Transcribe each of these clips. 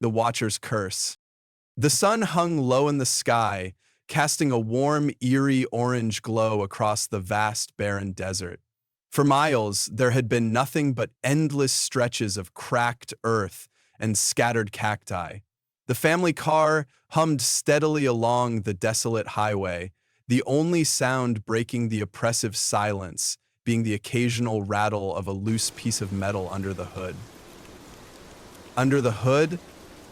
The Watcher's Curse. The sun hung low in the sky, casting a warm, eerie orange glow across the vast, barren desert. For miles, there had been nothing but endless stretches of cracked earth and scattered cacti. The family car hummed steadily along the desolate highway, the only sound breaking the oppressive silence being the occasional rattle of a loose piece of metal under the hood. Under the hood,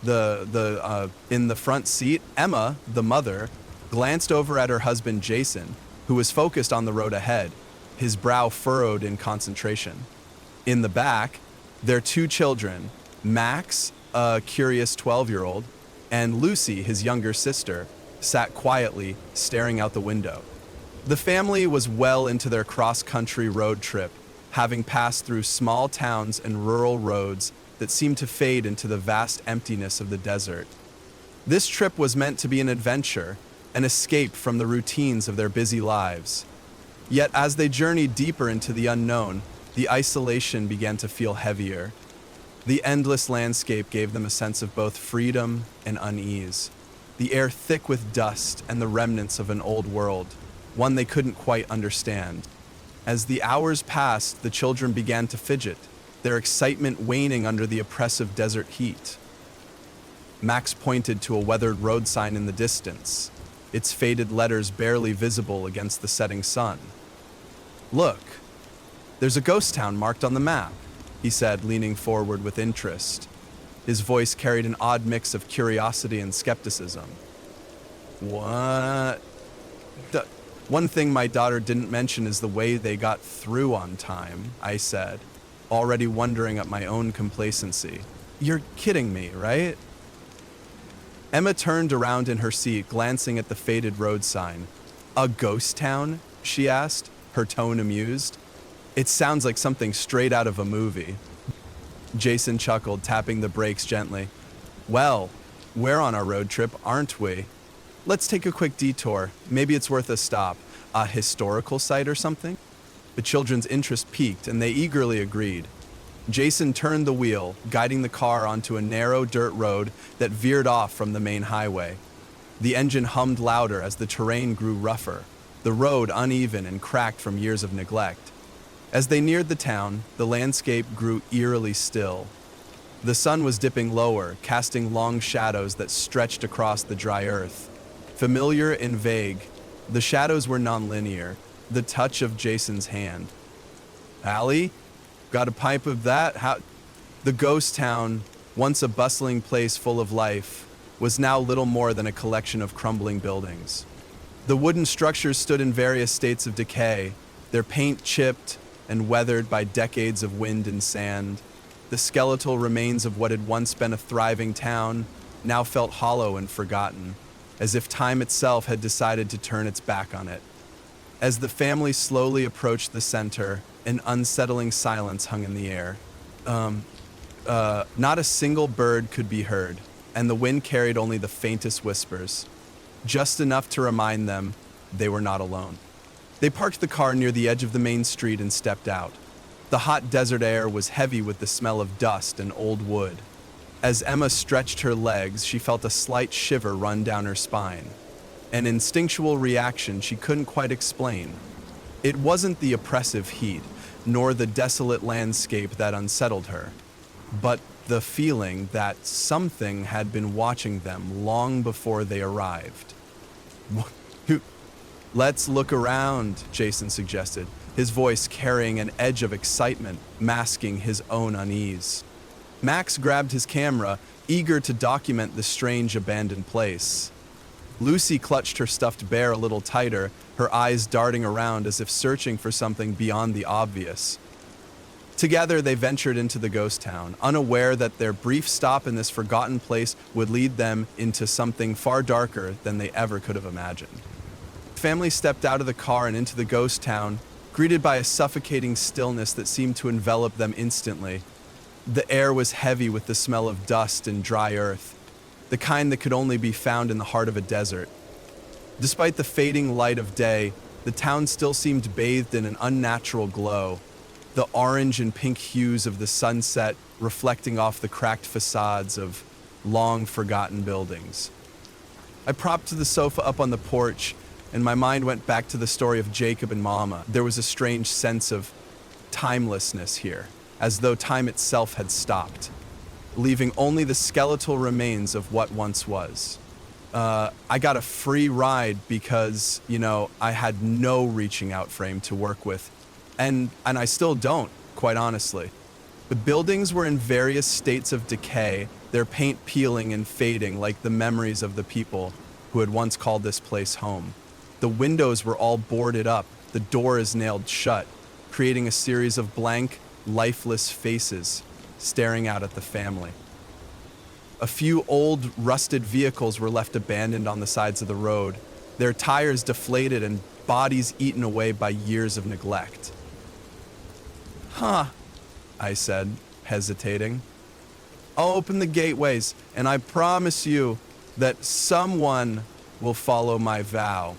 in the front seat, Emma, the mother, glanced over at her husband Jason, who was focused on the road ahead, his brow furrowed in concentration. In the back, their two children, Max, a curious 12-year-old, and Lucy, his younger sister, sat quietly, staring out the window. The family was well into their cross-country road trip, having passed through small towns and rural roads that seemed to fade into the vast emptiness of the desert. This trip was meant to be an adventure, an escape from the routines of their busy lives. Yet as they journeyed deeper into the unknown, the isolation began to feel heavier. The endless landscape gave them a sense of both freedom and unease, the air thick with dust and the remnants of an old world, one they couldn't quite understand. As the hours passed, the children began to fidget, their excitement waning under the oppressive desert heat. Max pointed to a weathered road sign in the distance, its faded letters barely visible against the setting sun. "Look, there's a ghost town marked on the map," he said, leaning forward with interest. His voice carried an odd mix of curiosity and skepticism. "What?" "One thing my daughter didn't mention is the way they got through on time," I said, already wondering at my own complacency. "You're kidding me, right?" Emma turned around in her seat, glancing at the faded road sign. "A ghost town?" she asked, her tone amused. "It sounds like something straight out of a movie." Jason chuckled, tapping the brakes gently. "Well, we're on our road trip, aren't we? Let's take a quick detour. Maybe it's worth a stop. A historical site or something?" The children's interest piqued, and they eagerly agreed. Jason turned the wheel, guiding the car onto a narrow dirt road that veered off from the main highway. The engine hummed louder as the terrain grew rougher, the road uneven and cracked from years of neglect. As they neared the town, the landscape grew eerily still. The sun was dipping lower, casting long shadows that stretched across the dry earth. Familiar and vague, the shadows were nonlinear, the touch of Jason's hand. "Allie? Got a pipe of that? How?" The ghost town, once a bustling place full of life, was now little more than a collection of crumbling buildings. The wooden structures stood in various states of decay, their paint chipped and weathered by decades of wind and sand. The skeletal remains of what had once been a thriving town now felt hollow and forgotten, as if time itself had decided to turn its back on it. As the family slowly approached the center, an unsettling silence hung in the air. Not a single bird could be heard, and the wind carried only the faintest whispers, just enough to remind them they were not alone. They parked the car near the edge of the main street and stepped out. The hot desert air was heavy with the smell of dust and old wood. As Emma stretched her legs, she felt a slight shiver run down her spine, an instinctual reaction she couldn't quite explain. It wasn't the oppressive heat, nor the desolate landscape that unsettled her, but the feeling that something had been watching them long before they arrived. "Let's look around," Jason suggested, his voice carrying an edge of excitement, masking his own unease. Max grabbed his camera, eager to document the strange abandoned place. Lucy clutched her stuffed bear a little tighter, her eyes darting around as if searching for something beyond the obvious. Together, they ventured into the ghost town, unaware that their brief stop in this forgotten place would lead them into something far darker than they ever could have imagined. The family stepped out of the car and into the ghost town, greeted by a suffocating stillness that seemed to envelop them instantly. The air was heavy with the smell of dust and dry earth, the kind that could only be found in the heart of a desert. Despite the fading light of day, the town still seemed bathed in an unnatural glow, the orange and pink hues of the sunset reflecting off the cracked facades of long-forgotten buildings. I propped the sofa up on the porch, and my mind went back to the story of Jacob and Mama. There was a strange sense of timelessness here, as though time itself had stopped, leaving only the skeletal remains of what once was. I got a free ride because, I had no reaching out frame to work with, and I still don't, quite honestly. The buildings were in various states of decay, their paint peeling and fading like the memories of the people who had once called this place home. The windows were all boarded up, the doors nailed shut, creating a series of blank, lifeless faces staring out at the family. A few old, rusted vehicles were left abandoned on the sides of the road, their tires deflated and bodies eaten away by years of neglect. Huh, I said, hesitating. I'll open the gateways, and I promise you that someone will follow my vow.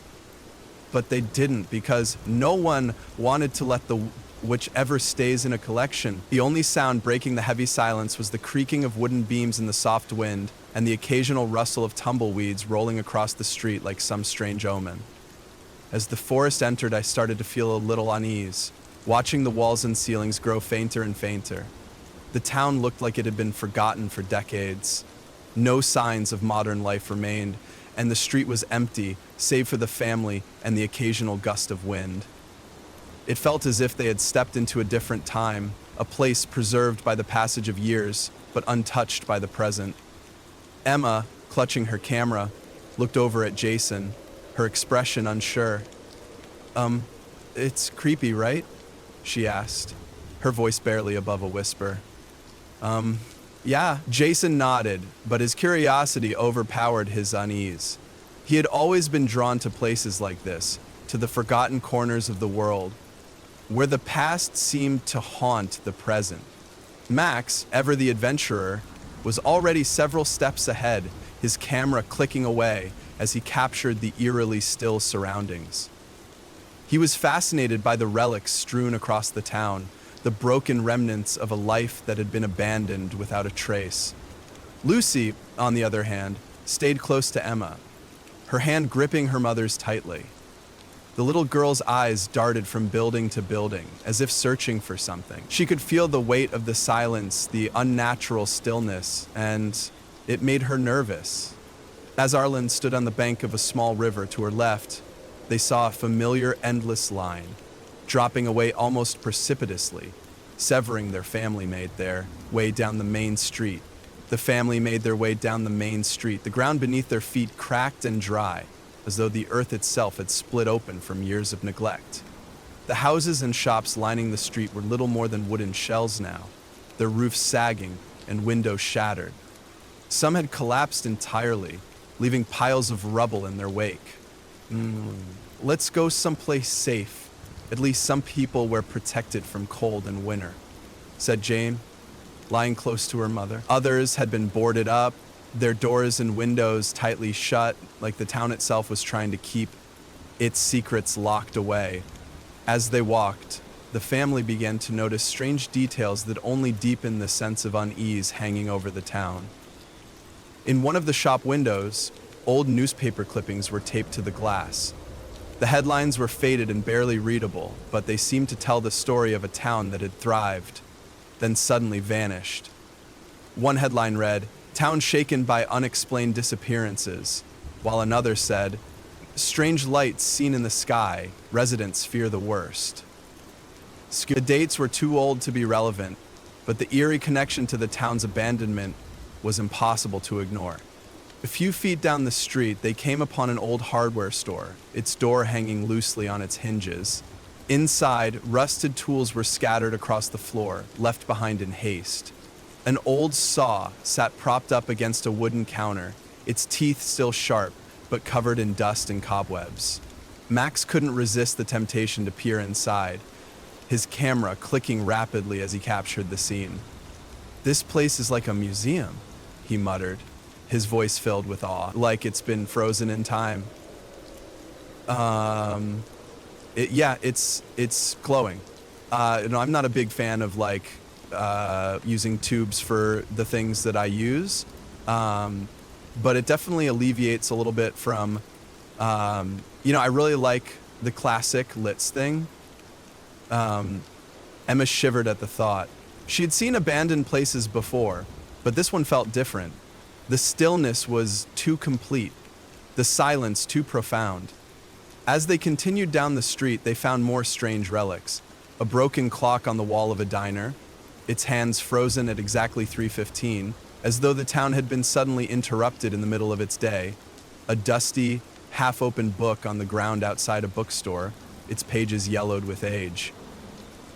But they didn't, because no one wanted to let the whichever stays in a collection. The only sound breaking the heavy silence was the creaking of wooden beams in the soft wind and the occasional rustle of tumbleweeds rolling across the street like some strange omen. As the forest entered, I started to feel a little unease, watching the walls and ceilings grow fainter and fainter. The town looked like it had been forgotten for decades. No signs of modern life remained, and the street was empty, save for the family and the occasional gust of wind. It felt as if they had stepped into a different time, a place preserved by the passage of years, but untouched by the present. Emma, clutching her camera, looked over at Jason, her expression unsure. It's creepy, right? She asked, her voice barely above a whisper. Yeah, Jason nodded, but his curiosity overpowered his unease. He had always been drawn to places like this, to the forgotten corners of the world, where the past seemed to haunt the present. Max, ever the adventurer, was already several steps ahead, his camera clicking away as he captured the eerily still surroundings. He was fascinated by the relics strewn across the town, the broken remnants of a life that had been abandoned without a trace. Lucy, on the other hand, stayed close to Emma, her hand gripping her mother's tightly. The little girl's eyes darted from building to building, as if searching for something. She could feel the weight of the silence, the unnatural stillness, and it made her nervous. As Arlen stood on the bank of a small river to her left, they saw a familiar endless line, dropping away almost precipitously, severing their family made their way down the main street. The family made their way down the main street, the ground beneath their feet cracked and dry, as though the earth itself had split open from years of neglect. The houses and shops lining the street were little more than wooden shells now, their roofs sagging and windows shattered. Some had collapsed entirely, leaving piles of rubble in their wake. Let's go someplace safe. At least some people were protected from cold and winter, said Jane, lying close to her mother. Others had been boarded up, their doors and windows tightly shut, like the town itself was trying to keep its secrets locked away. As they walked, the family began to notice strange details that only deepened the sense of unease hanging over the town. In one of the shop windows, old newspaper clippings were taped to the glass. The headlines were faded and barely readable, but they seemed to tell the story of a town that had thrived, then suddenly vanished. One headline read, "Town shaken by unexplained disappearances," while another said, "Strange lights seen in the sky, residents fear the worst." The dates were too old to be relevant, but the eerie connection to the town's abandonment was impossible to ignore. A few feet down the street, they came upon an old hardware store, its door hanging loosely on its hinges. Inside, rusted tools were scattered across the floor, left behind in haste. An old saw sat propped up against a wooden counter, its teeth still sharp, but covered in dust and cobwebs. Max couldn't resist the temptation to peer inside, his camera clicking rapidly as he captured the scene. "This place is like a museum," he muttered, his voice filled with awe, like it's been frozen in time. It's glowing. I'm not a big fan of using tubes for the things that I use, But it definitely alleviates a little bit from, I really like the classic Litz thing. Emma shivered at the thought. She had seen abandoned places before, but this one felt different. The stillness was too complete, the silence too profound. As they continued down the street, they found more strange relics. A broken clock on the wall of a diner, its hands frozen at exactly 3:15, as though the town had been suddenly interrupted in the middle of its day. A dusty, half-open book on the ground outside a bookstore, its pages yellowed with age.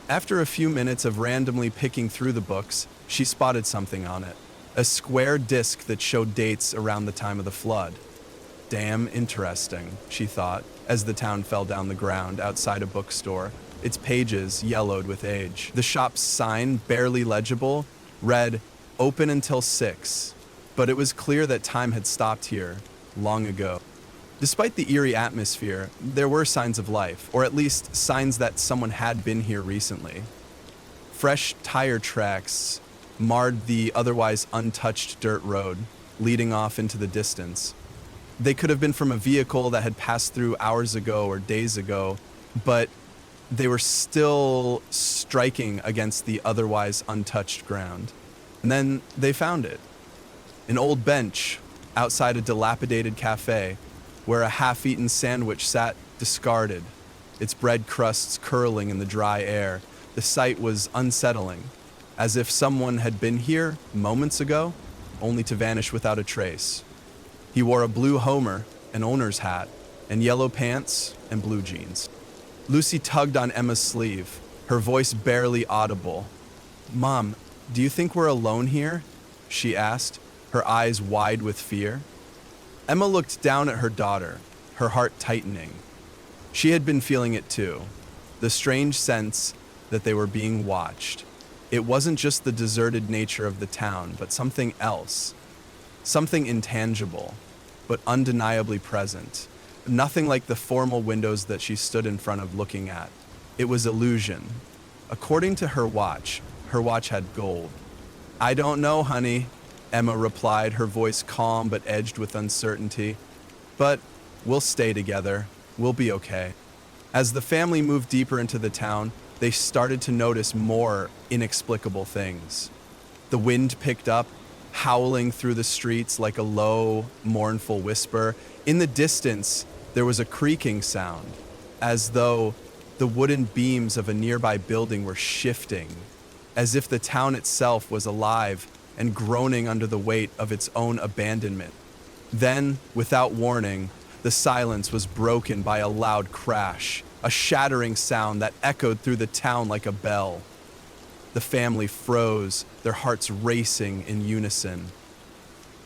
After a few minutes of randomly picking through the books, she spotted something on it. A square disc that showed dates around the time of the flood. Damn interesting, she thought, as the town fell down the ground outside a bookstore, its pages yellowed with age. The shop's sign, barely legible, read, "Open until 6." But it was clear that time had stopped here, long ago. Despite the eerie atmosphere, there were signs of life, or at least signs that someone had been here recently. Fresh tire tracks marred the otherwise untouched dirt road, leading off into the distance. They could have been from a vehicle that had passed through hours ago or days ago, but they were still striking against the otherwise untouched ground. And then they found it. An old bench outside a dilapidated cafe where a half-eaten sandwich sat discarded, its bread crusts curling in the dry air. The sight was unsettling, as if someone had been here moments ago, only to vanish without a trace. He wore a blue Homer, an owner's hat, and yellow pants and blue jeans. Lucy tugged on Emma's sleeve, her voice barely audible. "Mom, do you think we're alone here?" she asked, her eyes wide with fear. Emma looked down at her daughter, her heart tightening. She had been feeling it too, the strange sense that they were being watched. It wasn't just the deserted nature of the town, but something else. Something intangible, but undeniably present. Nothing like the formal windows that she stood in front of looking at. It was illusion. According to her watch had gold. "I don't know, honey," Emma replied, her voice calm but edged with uncertainty. "But we'll stay together. We'll be okay." As the family moved deeper into the town, they started to notice more inexplicable things. The wind picked up, howling through the streets like a low, mournful whisper. In the distance, there was a creaking sound, as though the wooden beams of a nearby building were shifting, as if the town itself was alive and groaning under the weight of its own abandonment. Then, without warning, the silence was broken by a loud crash, a shattering sound that echoed through the town like a bell. The family froze, their hearts racing in unison.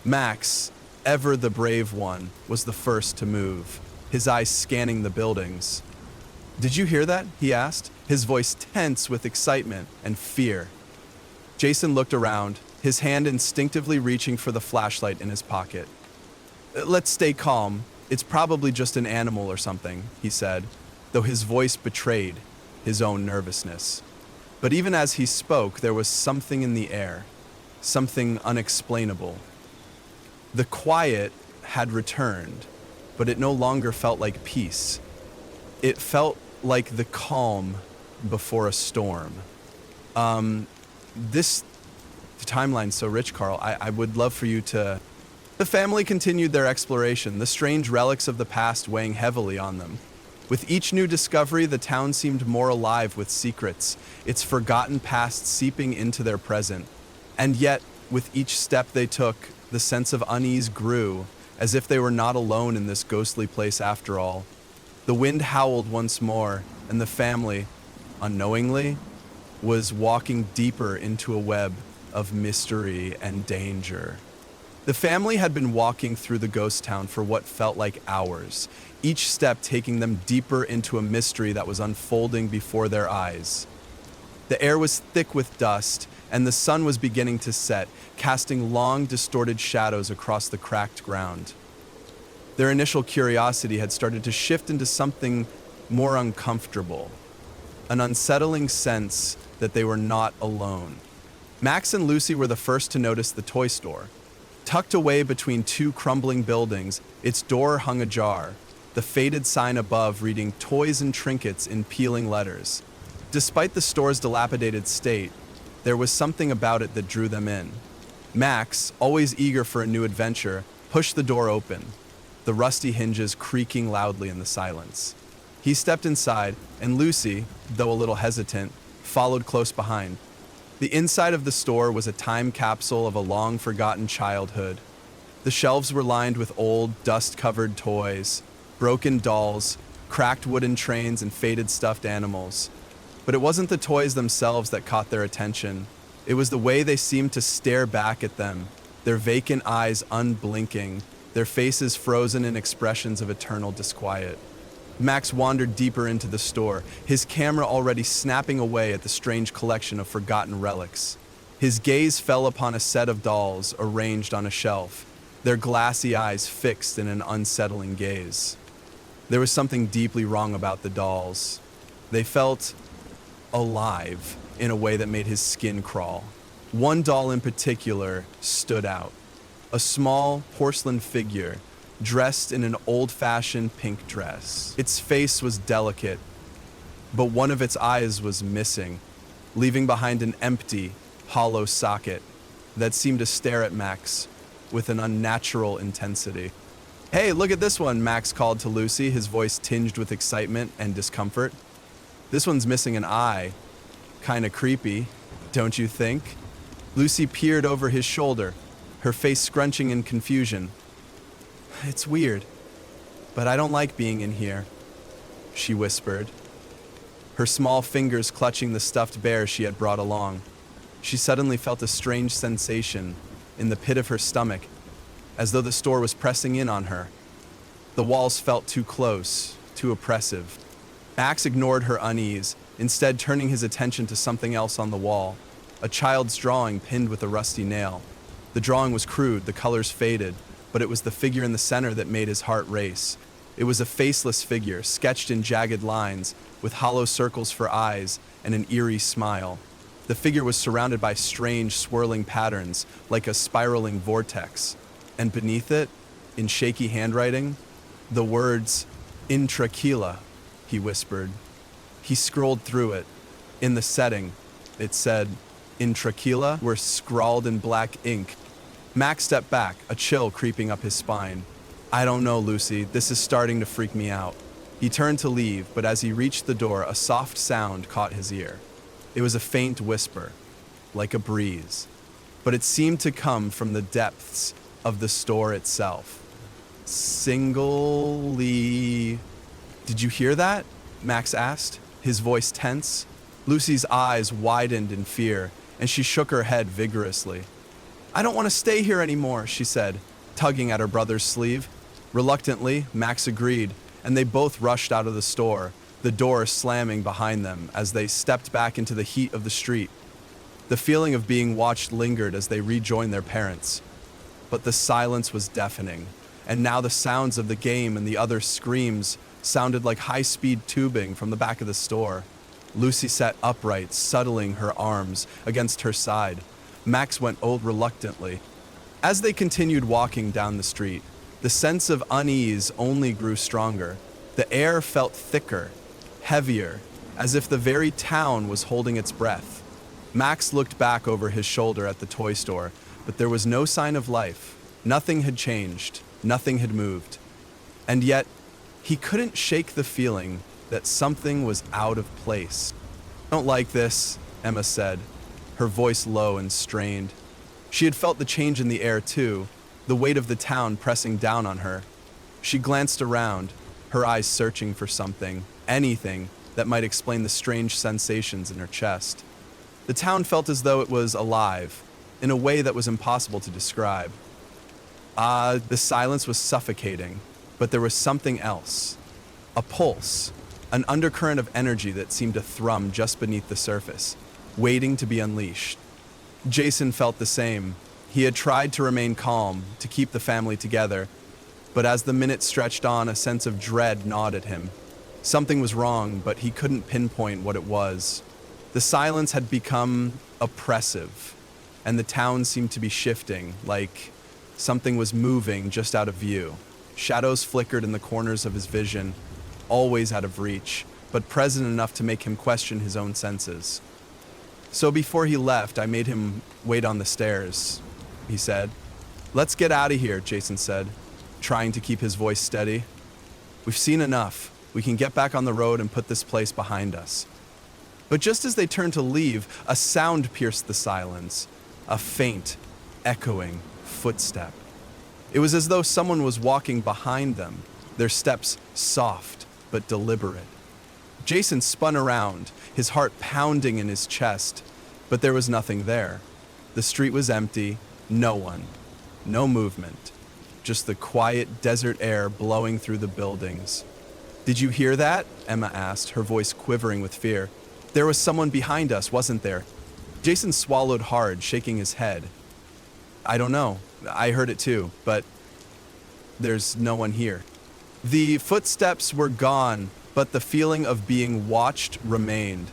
Max, ever the brave one, was the first to move, his eyes scanning the buildings. "Did you hear that?" he asked, his voice tense with excitement and fear. Jason looked around, his hand instinctively reaching for the flashlight in his pocket. "Let's stay calm. It's probably just an animal or something," he said, though his voice betrayed his own nervousness. But even as he spoke, there was something in the air, something unexplainable. The quiet had returned, but it no longer felt like peace. It felt like the calm before a storm. This timeline's so rich, Carl. I would love for you to... The family continued their exploration, the strange relics of the past weighing heavily on them. With each new discovery, the town seemed more alive with secrets, its forgotten past seeping into their present. And yet, with each step they took, the sense of unease grew, as if they were not alone in this ghostly place after all. The wind howled once more, and the family, unknowingly, was walking deeper into a web of mystery and danger. The family had been walking through the ghost town for what felt like hours, each step taking them deeper into a mystery that was unfolding before their eyes. The air was thick with dust, and the sun was beginning to set, casting long, distorted shadows across the cracked ground. Their initial curiosity had started to shift into something more uncomfortable, an unsettling sense that they were not alone. Max and Lucy were the first to notice the toy store. Tucked away between two crumbling buildings, its door hung ajar, the faded sign above reading "Toys and Trinkets" in peeling letters. Despite the store's dilapidated state, there was something about it that drew them in. Max, always eager for a new adventure, pushed the door open, the rusty hinges creaking loudly in the silence. He stepped inside, and Lucy, though a little hesitant, followed close behind. The inside of the store was a time capsule of a long-forgotten childhood. The shelves were lined with old, dust-covered toys, broken dolls, cracked wooden trains, and faded stuffed animals. But it wasn't the toys themselves that caught their attention. It was the way they seemed to stare back at them, their vacant eyes unblinking, their faces frozen in expressions of eternal disquiet. Max wandered deeper into the store, his camera already snapping away at the strange collection of forgotten relics. His gaze fell upon a set of dolls arranged on a shelf, their glassy eyes fixed in an unsettling gaze. There was something deeply wrong about the dolls. They felt alive in a way that made his skin crawl. One doll in particular stood out, a small porcelain figure dressed in an old-fashioned pink dress. Its face was delicate, but one of its eyes was missing, leaving behind an empty, hollow socket that seemed to stare at Max with an unnatural intensity. "Hey, look at this one," Max called to Lucy, his voice tinged with excitement and discomfort. "This one's missing an eye. Kinda creepy, don't you think?" Lucy peered over his shoulder, her face scrunching in confusion. "It's weird, but I don't like being in here," she whispered, her small fingers clutching the stuffed bear she had brought along. She suddenly felt a strange sensation in the pit of her stomach, as though the store was pressing in on her. The walls felt too close, too oppressive. Max ignored her unease, instead turning his attention to something else on the wall, a child's drawing pinned with a rusty nail. The drawing was crude, the colors faded, but it was the figure in the center that made his heart race. It was a faceless figure, sketched in jagged lines, with hollow circles for eyes and an eerie smile. The figure was surrounded by strange, swirling patterns, like a spiraling vortex. And beneath it, in shaky handwriting, the words, "Intrachila," he whispered. He scrolled through it. In the setting, it said, "Intrachila," were scrawled in black ink. Max stepped back, a chill creeping up his spine. "I don't know, Lucy. This is starting to freak me out." He turned to leave, but as he reached the door, a soft sound caught his ear. It was a faint whisper, like a breeze, but it seemed to come from the depths of the store itself. "Singly." "Did you hear that?" Max asked, his voice tense. Lucy's eyes widened in fear, and she shook her head vigorously. "I don't want to stay here anymore," she said, tugging at her brother's sleeve. Reluctantly, Max agreed, and they both rushed out of the store, the door slamming behind them as they stepped back into the heat of the street. The feeling of being watched lingered as they rejoined their parents. But the silence was deafening, and now the sounds of the game and the other screams sounded like high-speed tubing from the back of the store. Lucy sat upright, settling her arms against her side. Max went old reluctantly. As they continued walking down the street, the sense of unease only grew stronger. The air felt thicker, heavier, as if the very town was holding its breath. Max looked back over his shoulder at the toy store, but there was no sign of life. Nothing had changed, nothing had moved. And yet, he couldn't shake the feeling that something was out of place. "I don't like this," Emma said, her voice low and strained. She had felt the change in the air too, the weight of the town pressing down on her. She glanced around, her eyes searching for something, anything that might explain the strange sensations in her chest. The town felt as though it was alive, in a way that was impossible to describe. The silence was suffocating, but there was something else. A pulse, an undercurrent of energy that seemed to thrum just beneath the surface, waiting to be unleashed. Jason felt the same. He had tried to remain calm, to keep the family together, but as the minutes stretched on, a sense of dread gnawed at him. Something was wrong, but he couldn't pinpoint what it was. The silence had become oppressive, and the town seemed to be shifting, like Something was moving just out of view. Shadows flickered in the corners of his vision, always out of reach, but present enough to make him question his own senses. So before he left, I made him wait on the stairs, he said. "Let's get out of here," Jason said, trying to keep his voice steady. "We've seen enough. We can get back on the road and put this place behind us." But just as they turned to leave, a sound pierced the silence, a faint, echoing footstep. It was as though someone was walking behind them, their steps soft but deliberate. Jason spun around, his heart pounding in his chest, but there was nothing there. The street was empty, no one, no movement, just the quiet desert air blowing through the buildings. "Did you hear that?" Emma asked, her voice quivering with fear. "There was someone behind us, wasn't there?" Jason swallowed hard, shaking his head. "I don't know. I heard it too, but there's no one here." The footsteps were gone, but the feeling of being watched remained.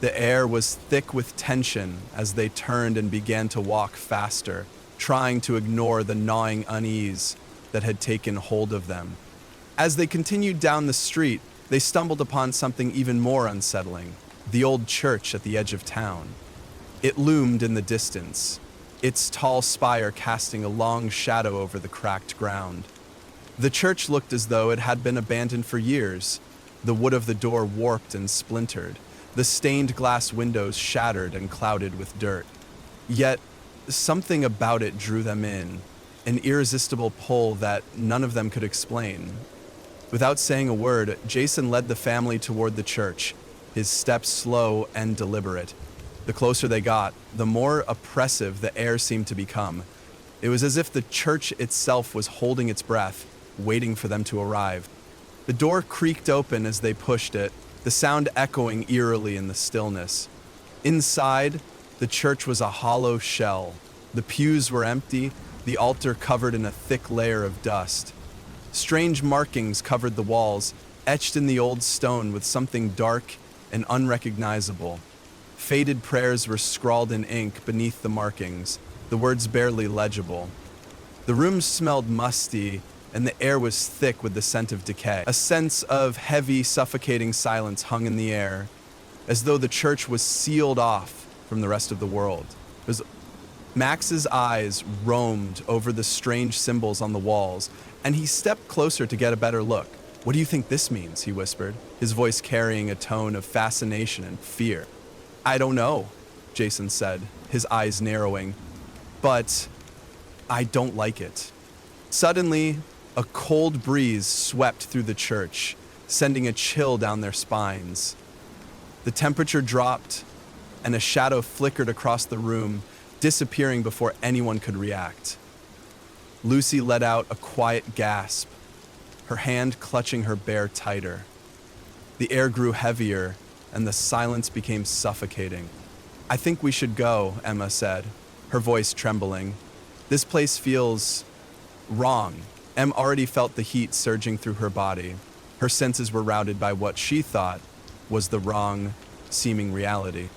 The air was thick with tension as they turned and began to walk faster, trying to ignore the gnawing unease that had taken hold of them. As they continued down the street, they stumbled upon something even more unsettling: the old church at the edge of town. It loomed in the distance, its tall spire casting a long shadow over the cracked ground. The church looked as though it had been abandoned for years, the wood of the door warped and splintered, the stained glass windows shattered and clouded with dirt. Yet, something about it drew them in, an irresistible pull that none of them could explain. Without saying a word, Jason led the family toward the church, his steps slow and deliberate. The closer they got, the more oppressive the air seemed to become. It was as if the church itself was holding its breath, waiting for them to arrive. The door creaked open as they pushed it, the sound echoing eerily in the stillness. Inside, the church was a hollow shell. The pews were empty, the altar covered in a thick layer of dust. Strange markings covered the walls, etched in the old stone with something dark and unrecognizable. Faded prayers were scrawled in ink beneath the markings, the words barely legible. The room smelled musty, and the air was thick with the scent of decay. A sense of heavy, suffocating silence hung in the air, as though the church was sealed off from the rest of the world. Max's eyes roamed over the strange symbols on the walls, and he stepped closer to get a better look. "What do you think this means?" he whispered, his voice carrying a tone of fascination and fear. "I don't know," Jason said, his eyes narrowing, "but I don't like it." Suddenly, a cold breeze swept through the church, sending a chill down their spines. The temperature dropped, and a shadow flickered across the room, disappearing before anyone could react. Lucy let out a quiet gasp, her hand clutching her bear tighter. The air grew heavier, and the silence became suffocating. "I think we should go," Emma said, her voice trembling. "This place feels wrong." Em already felt the heat surging through her body. Her senses were routed by what she thought was the wrong, seeming reality.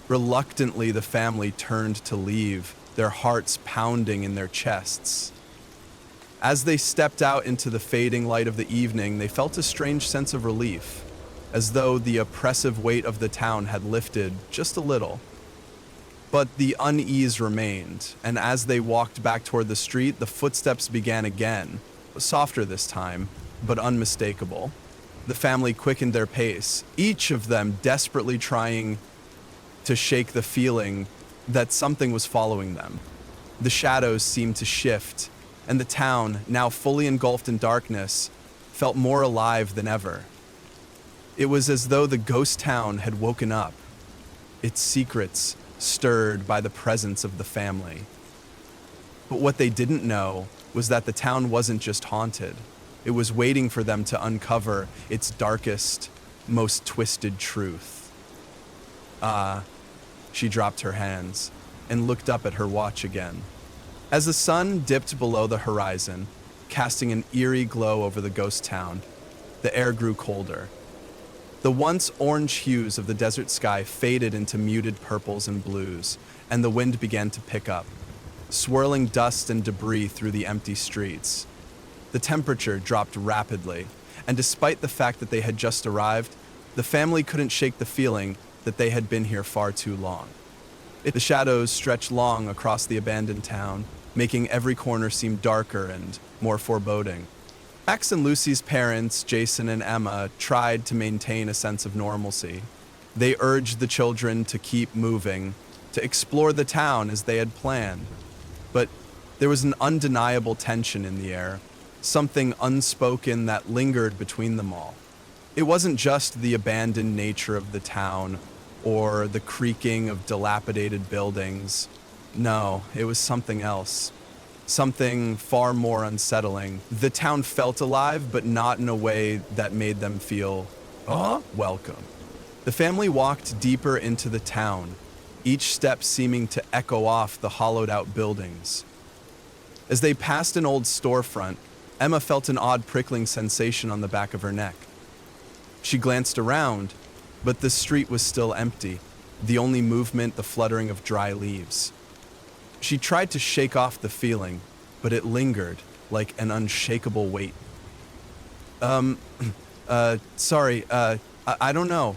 Reluctantly, the family turned to leave, their hearts pounding in their chests. As they stepped out into the fading light of the evening, they felt a strange sense of relief, as though the oppressive weight of the town had lifted just a little. But the unease remained, and as they walked back toward the street, the footsteps began again, softer this time, but unmistakable. The family quickened their pace, each of them desperately trying to shake the feeling that something was following them. The shadows seemed to shift, and the town, now fully engulfed in darkness, felt more alive than ever. It was as though the ghost town had woken up, its secrets stirred by the presence of the family. But what they didn't know was that the town wasn't just haunted. It was waiting for them to uncover its darkest, most twisted truth. She dropped her hands and looked up at her watch again. As the sun dipped below the horizon, casting an eerie glow over the ghost town, the air grew colder. The once orange hues of the desert sky faded into muted purples and blues, and the wind began to pick up. swirling dust and debris through the empty streets. The temperature dropped rapidly, and despite the fact that they had just arrived, the family couldn't shake the feeling that they had been here far too long. The shadows stretched long across the abandoned town, making every corner seem darker and more foreboding. Max and Lucy's parents, Jason and Emma, tried to maintain a sense of normalcy. They urged the children to keep moving, to explore the town as they had planned. But there was an undeniable tension in the air, something unspoken that lingered between them all. It wasn't just the abandoned nature of the town or the creaking of dilapidated buildings. No, it was something else. Something far more unsettling. The town felt alive, but not in a way that made them feel welcome. The family walked deeper into the town, each step seeming to echo off the hollowed-out buildings. As they passed an old storefront, Emma felt an odd prickling sensation on the back of her neck. She glanced around, but the street was still empty, the only movement the fluttering of dry leaves. She tried to shake off the feeling, but it lingered like an unshakable weight. Sorry, I don't know.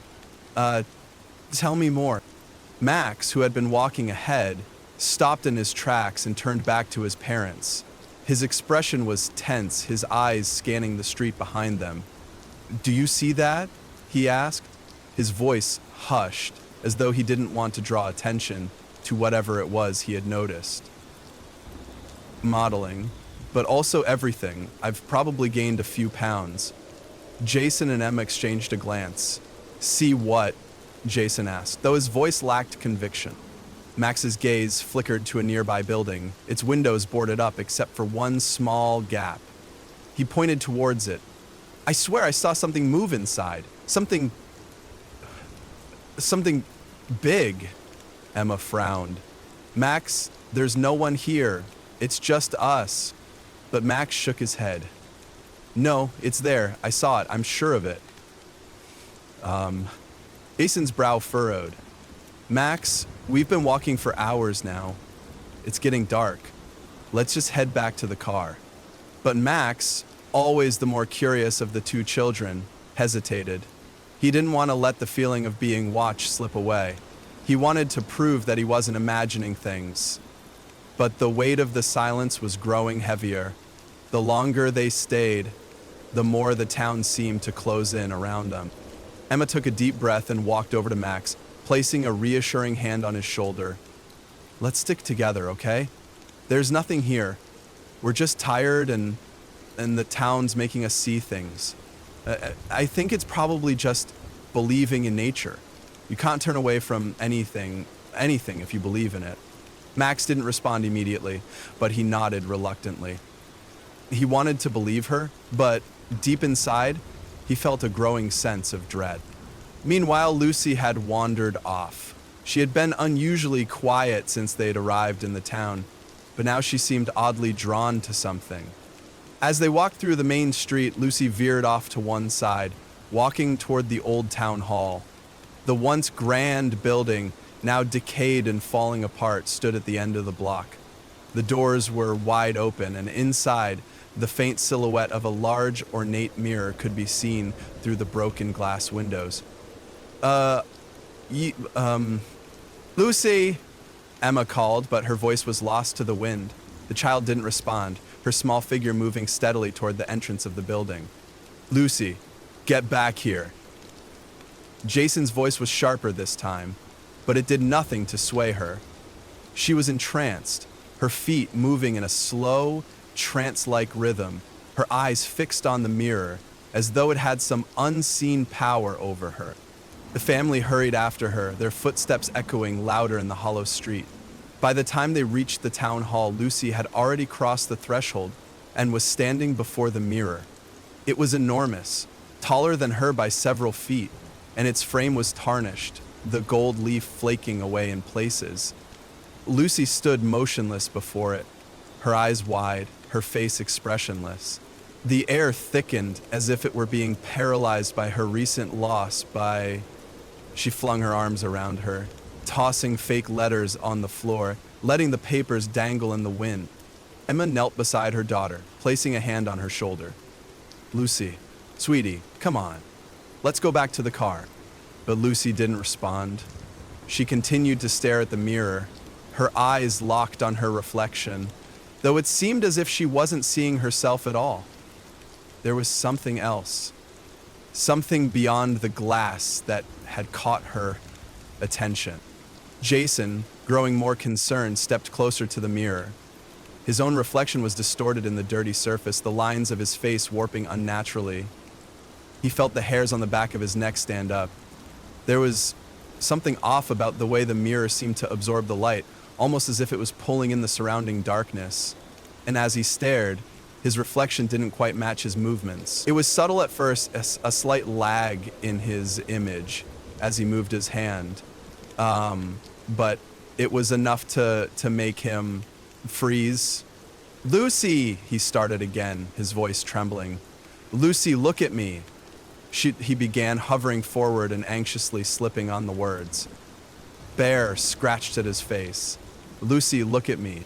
Tell me more. Max, who had been walking ahead, stopped in his tracks and turned back to his parents. His expression was tense, his eyes scanning the street behind them. "Do you see that?" he asked, his voice hushed, as though he didn't want to draw attention to whatever it was he had noticed. "Modeling, but also everything. I've probably gained a few pounds." Jason and Emma exchanged a glance. "See what?" Jason asked, though his voice lacked conviction. Max's gaze flickered to a nearby building, its windows boarded up except for one small gap. He pointed towards it. "I swear I saw something move inside. Something big." Emma frowned. "Max, there's no one here. It's just us." But Max shook his head. "No, it's there. I saw it. I'm sure of it." Jason's brow furrowed. "Max, we've been walking for hours now. It's getting dark. Let's just head back to the car." But Max, always the more curious of the two children, hesitated. He didn't want to let the feeling of being watched slip away. He wanted to prove that he wasn't imagining things. But the weight of the silence was growing heavier. The longer they stayed, the more the town seemed to close in around them. Emma took a deep breath and walked over to Max, placing a reassuring hand on his shoulder. "Let's stick together, okay? There's nothing here. We're just tired and the town's making us see things. I think it's probably just believing in nature. You can't turn away from anything if you believe in it." Max didn't respond immediately, but he nodded reluctantly. He wanted to believe her, but deep inside, he felt a growing sense of dread. Meanwhile, Lucy had wandered off. She had been unusually quiet since they'd arrived in the town, but now she seemed oddly drawn to something. As they walked through the main street, Lucy veered off to one side, walking toward the old town hall. The once grand building, now decayed and falling apart, stood at the end of the block. The doors were wide open, and inside, the faint silhouette of a large, ornate mirror could be seen through the broken glass windows. "Lucy!" Emma called, but her voice was lost to the wind. The child didn't respond, her small figure moving steadily toward the entrance of the building. "Lucy, get back here." Jason's voice was sharper this time, but it did nothing to sway her. She was entranced, her feet moving in a slow, trance-like rhythm, her eyes fixed on the mirror, as though it had some unseen power over her. The family hurried after her, their footsteps echoing louder in the hollow street. By the time they reached the town hall, Lucy had already crossed the threshold and was standing before the mirror. It was enormous, taller than her by several feet, and its frame was tarnished, the gold leaf flaking away in places. Lucy stood motionless before it, her eyes wide, her face expressionless. The air thickened as if it were being paralyzed by her recent loss. She flung her arms around her. tossing fake letters on the floor, letting the papers dangle in the wind. Emma knelt beside her daughter, placing a hand on her shoulder. "Lucy, sweetie, come on. Let's go back to the car." But Lucy didn't respond. She continued to stare at the mirror, her eyes locked on her reflection, though it seemed as if she wasn't seeing herself at all. There was something else, something beyond the glass that had caught her attention. Jason, growing more concerned, stepped closer to the mirror. His own reflection was distorted in the dirty surface, the lines of his face warping unnaturally. He felt the hairs on the back of his neck stand up. There was something off about the way the mirror seemed to absorb the light, almost as if it was pulling in the surrounding darkness. And as he stared, his reflection didn't quite match his movements. It was subtle at first, a slight lag in his image as he moved his hand. But it was enough to make him freeze. "Lucy," he started again, his voice trembling. "Lucy, look at me." He began, hovering forward and anxiously slipping on the words. Bear scratched at his face. "Lucy, look at me."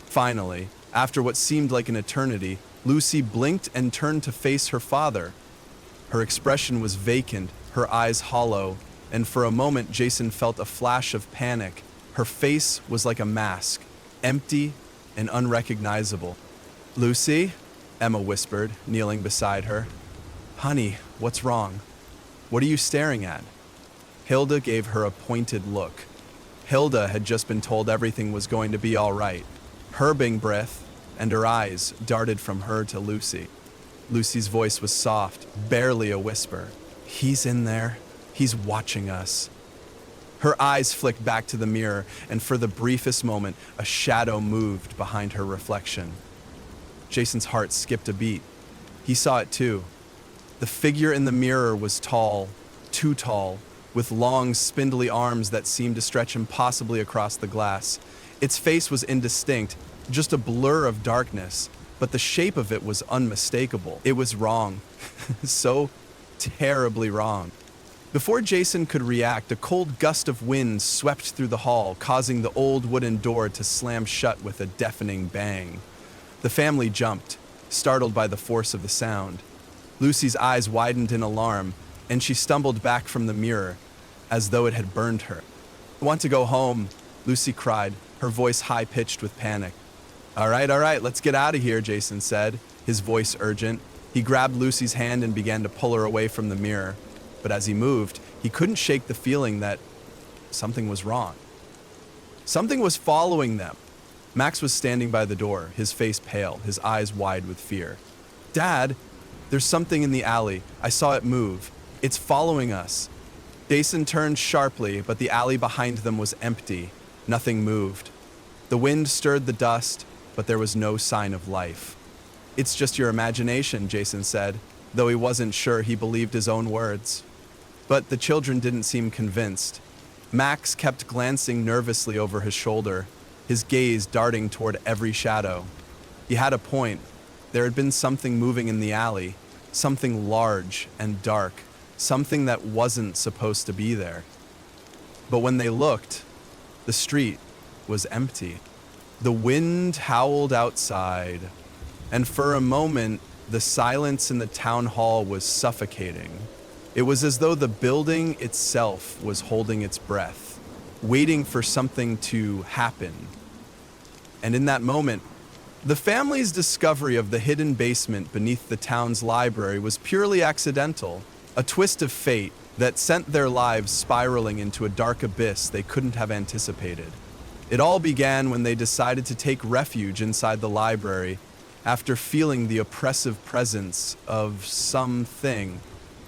Finally, after what seemed like an eternity, Lucy blinked and turned to face her father. Her expression was vacant, her eyes hollow, and for a moment Jason felt a flash of panic. Her face was like a mask, empty and unrecognizable. "Lucy?" Emma whispered, kneeling beside her. "Honey, what's wrong? What are you staring at?" Hilda gave her a pointed look. Hilda had just been told everything was going to be all right. Her big breath and her eyes darted from her to Lucy. Lucy's voice was soft, barely a whisper. "He's in there. He's watching us." Her eyes flicked back to the mirror, and for the briefest moment, a shadow moved behind her reflection. Jason's heart skipped a beat. He saw it too. The figure in the mirror was tall, too tall, with long, spindly arms that seemed to stretch impossibly across the glass. Its face was indistinct, just a blur of darkness, but the shape of it was unmistakable. It was wrong. So terribly wrong. Before Jason could react, a cold gust of wind swept through the hall, causing the old wooden door to slam shut with a deafening bang. The family jumped, startled by the force of the sound. Lucy's eyes widened in alarm, and she stumbled back from the mirror, as though it had burned her. "I want to go home," Lucy cried, her voice high-pitched with panic. All right, let's get out of here," Jason said, his voice urgent. He grabbed Lucy's hand and began to pull her away from the mirror. But as he moved, he couldn't shake the feeling that something was wrong. Something was following them. Max was standing by the door, his face pale, his eyes wide with fear. "Dad, there's something in the alley. I saw it move. It's following us." Jason turned sharply, but the alley behind them was empty. Nothing moved. The wind stirred the dust, but there was no sign of life. "It's just your imagination," Jason said, though he wasn't sure he believed his own words. But the children didn't seem convinced. Max kept glancing nervously over his shoulder, his gaze darting toward every shadow. He had a point. There had been something moving in the alley, something large and dark, something that wasn't supposed to be there. But when they looked, the street was empty. The wind howled outside, and for a moment, the silence in the town hall was suffocating. It was as though the building itself was holding its breath, waiting for something to happen. And in that moment, the family's discovery of the hidden basement beneath the town's library was purely accidental, a twist of fate that sent their lives spiraling into a dark abyss they couldn't have anticipated. It all began when they decided to take refuge inside the library after feeling the oppressive presence of something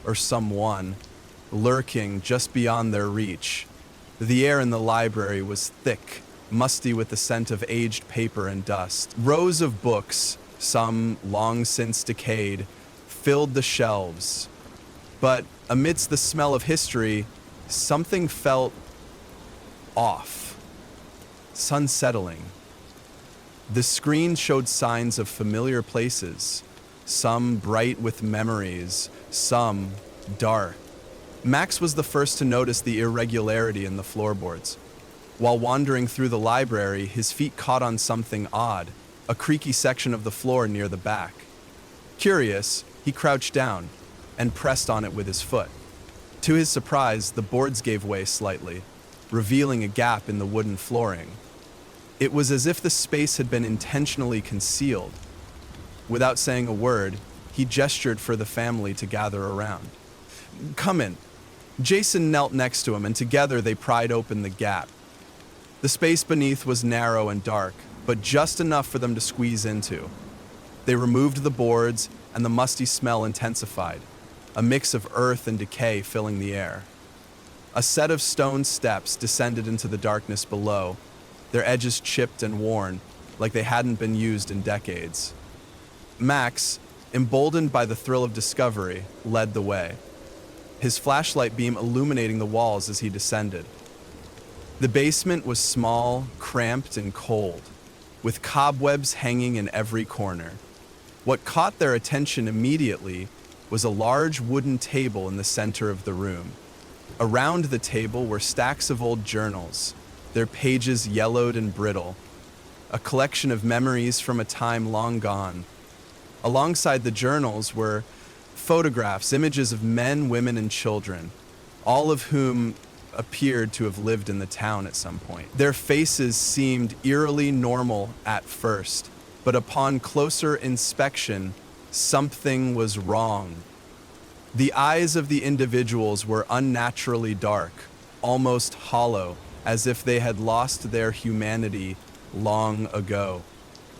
or someone lurking just beyond their reach. The air in the library was thick, musty with the scent of aged paper and dust. Rows of books, some long since decayed, filled the shelves. But amidst the smell of history, something felt off, unsettling. The screen showed signs of familiar places, some bright with memories, some dark. Max was the first to notice the irregularity in the floorboards. While wandering through the library, his feet caught on something odd, a creaky section of the floor near the back. Curious, he crouched down and pressed on it with his foot. To his surprise, the boards gave way slightly, revealing a gap in the wooden flooring. It was as if the space had been intentionally concealed. Without saying a word, he gestured for the family to gather around. "Come in." Jason knelt next to him, and together they pried open the gap. The space beneath was narrow and dark, but just enough for them to squeeze into. They removed the boards, and the musty smell intensified, a mix of earth and decay filling the air. A set of stone steps descended into the darkness below, their edges chipped and worn, like they hadn't been used in decades. Max, emboldened by the thrill of discovery, led the way, his flashlight beam illuminating the walls as he descended. The basement was small, cramped, and cold, with cobwebs hanging in every corner. What caught their attention immediately was a large wooden table in the center of the room. Around the table were stacks of old journals, their pages yellowed and brittle, a collection of memories from a time long gone. Alongside the journals were photographs, images of men, women, and children, all of whom appeared to have lived in the town at some point. Their faces seemed eerily normal at first, but upon closer inspection, something was wrong. The eyes of the individuals were unnaturally dark, almost hollow, as if they had lost their humanity long ago.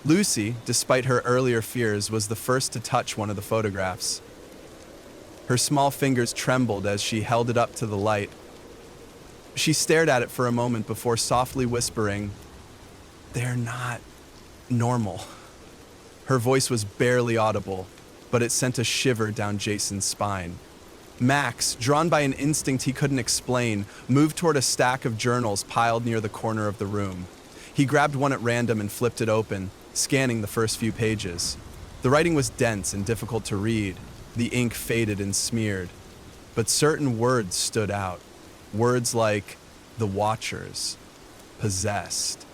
Lucy, despite her earlier fears, was the first to touch one of the photographs. Her small fingers trembled as she held it up to the light. She stared at it for a moment before softly whispering, "They're not normal." Her voice was barely audible, but it sent a shiver down Jason's spine. Max, drawn by an instinct he couldn't explain, moved toward a stack of journals piled near the corner of the room. He grabbed one at random and flipped it open, scanning the first few pages. The writing was dense and difficult to read, the ink faded and smeared, but certain words stood out. Words like the Watchers, possessed,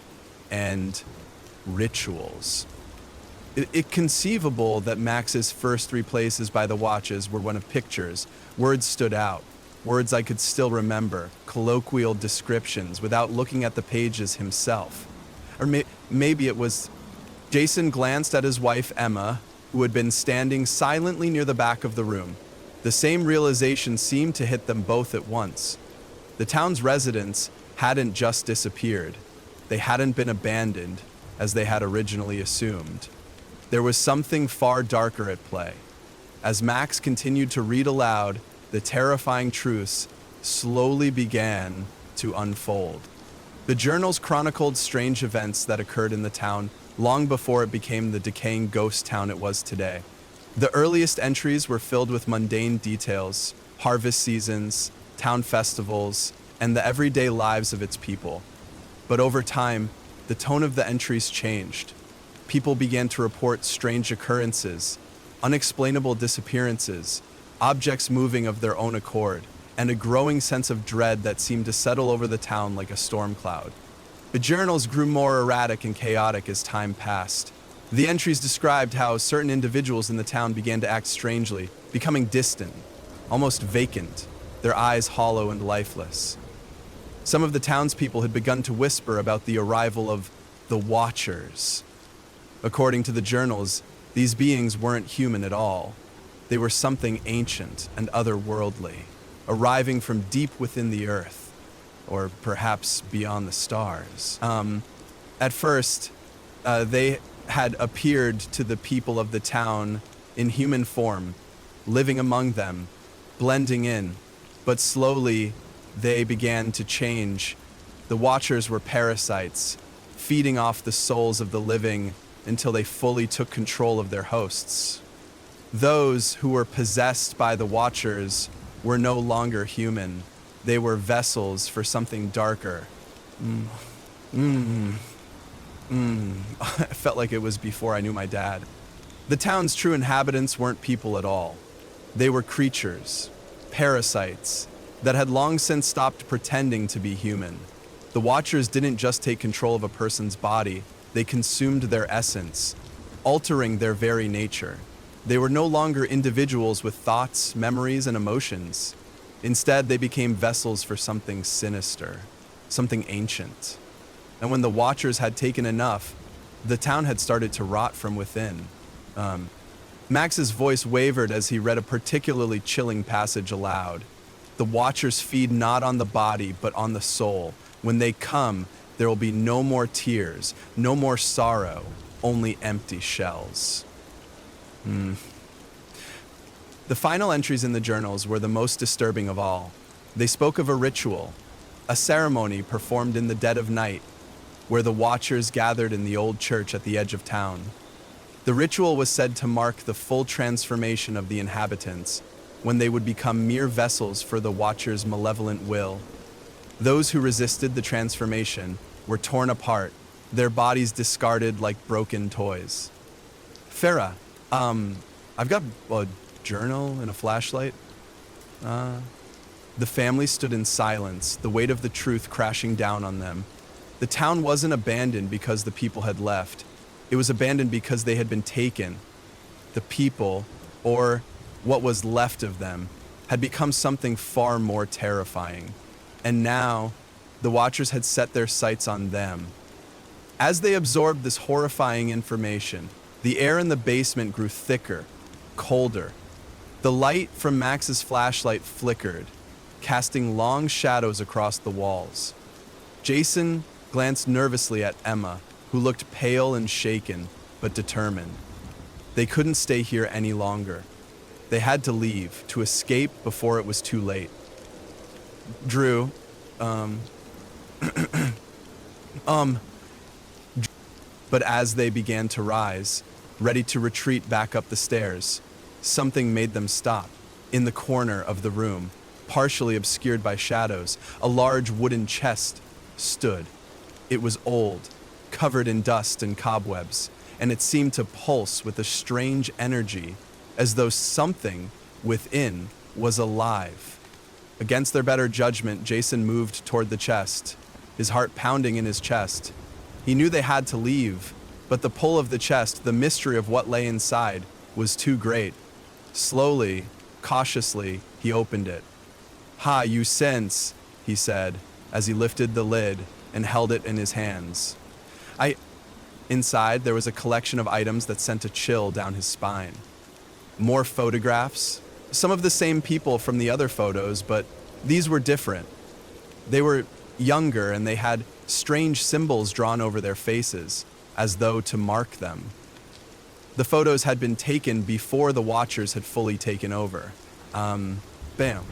and rituals. It conceivable that Max's first 3 places by the Watches were one of pictures. Words stood out, words I could still remember, colloquial descriptions without looking at the pages himself. Or maybe it was... Jason glanced at his wife, Emma, who had been standing silently near the back of the room. The same realization seemed to hit them both at once. The town's residents hadn't just disappeared. They hadn't been abandoned, as they had originally assumed. There was something far darker at play. As Max continued to read aloud, the terrifying truths slowly began to unfold. The journals chronicled strange events that occurred in the town long before it became the decaying ghost town it was today. The earliest entries were filled with mundane details, harvest seasons, town festivals, and the everyday lives of its people. But over time, the tone of the entries changed. People began to report strange occurrences, unexplainable disappearances, objects moving of their own accord, and a growing sense of dread that seemed to settle over the town like a storm cloud. The journals grew more erratic and chaotic as time passed. The entries described how certain individuals in the town began to act strangely, becoming distant, almost vacant, their eyes hollow and lifeless. Some of the townspeople had begun to whisper about the arrival of the Watchers. According to the journals, these beings weren't human at all. They were something ancient and otherworldly, arriving from deep within the earth, or perhaps beyond the stars. At first, they had appeared to the people of the town in human form, living among them, blending in, but slowly they began to change. The Watchers were parasites, feeding off the souls of the living until they fully took control of their hosts. Those who were possessed by the Watchers were no longer human. They were vessels for something darker. I felt like it was before I knew my dad. The town's true inhabitants weren't people at all. They were creatures, parasites, that had long since stopped pretending to be human. The Watchers didn't just take control of a person's body, they consumed their essence, altering their very nature. They were no longer individuals with thoughts, memories, and emotions. Instead, they became vessels for something sinister, something ancient. And when the Watchers had taken enough, the town had started to rot from within. Max's voice wavered as he read a particularly chilling passage aloud. The Watchers feed not on the body, but on the soul. When they come, there will be no more tears, no more sorrow, only empty shells. The final entries in the journals were the most disturbing of all. They spoke of a ritual, a ceremony performed in the dead of night, where the Watchers gathered in the old church at the edge of town. The ritual was said to mark the full transformation of the inhabitants, when they would become mere vessels for the Watchers' malevolent will. Those who resisted the transformation were torn apart, their bodies discarded like broken toys. Farah, I've got a journal and a flashlight. The family stood in silence, the weight of the truth crashing down on them. The town wasn't abandoned because the people had left. It was abandoned because they had been taken. The people, or what was left of them, had become something far more terrifying. And now, the Watchers had set their sights on them. As they absorbed this horrifying information, the air in the basement grew thicker, colder. The light from Max's flashlight flickered, casting long shadows across the walls. Jason glanced nervously at Emma, who looked pale and shaken, but determined. They couldn't stay here any longer. They had to leave, to escape before it was too late. Drew, But as they began to rise, ready to retreat back up the stairs, something made them stop. In the corner of the room, partially obscured by shadows, a large wooden chest stood. It was old, covered in dust and cobwebs, and it seemed to pulse with a strange energy, as though something within was alive. Against their better judgment, Jason moved toward the chest, his heart pounding in his chest. He knew they had to leave, but the pull of the chest, the mystery of what lay inside, was too great. Slowly, cautiously, he opened it. "Ha, you sense," he said, as he lifted the lid and held it in his hands. Inside, there was a collection of items that sent a chill down his spine. More photographs, some of the same people from the other photos, but these were different. They were younger and they had strange symbols drawn over their faces, as though to mark them. The photos had been taken before the Watchers had fully taken over. Bam.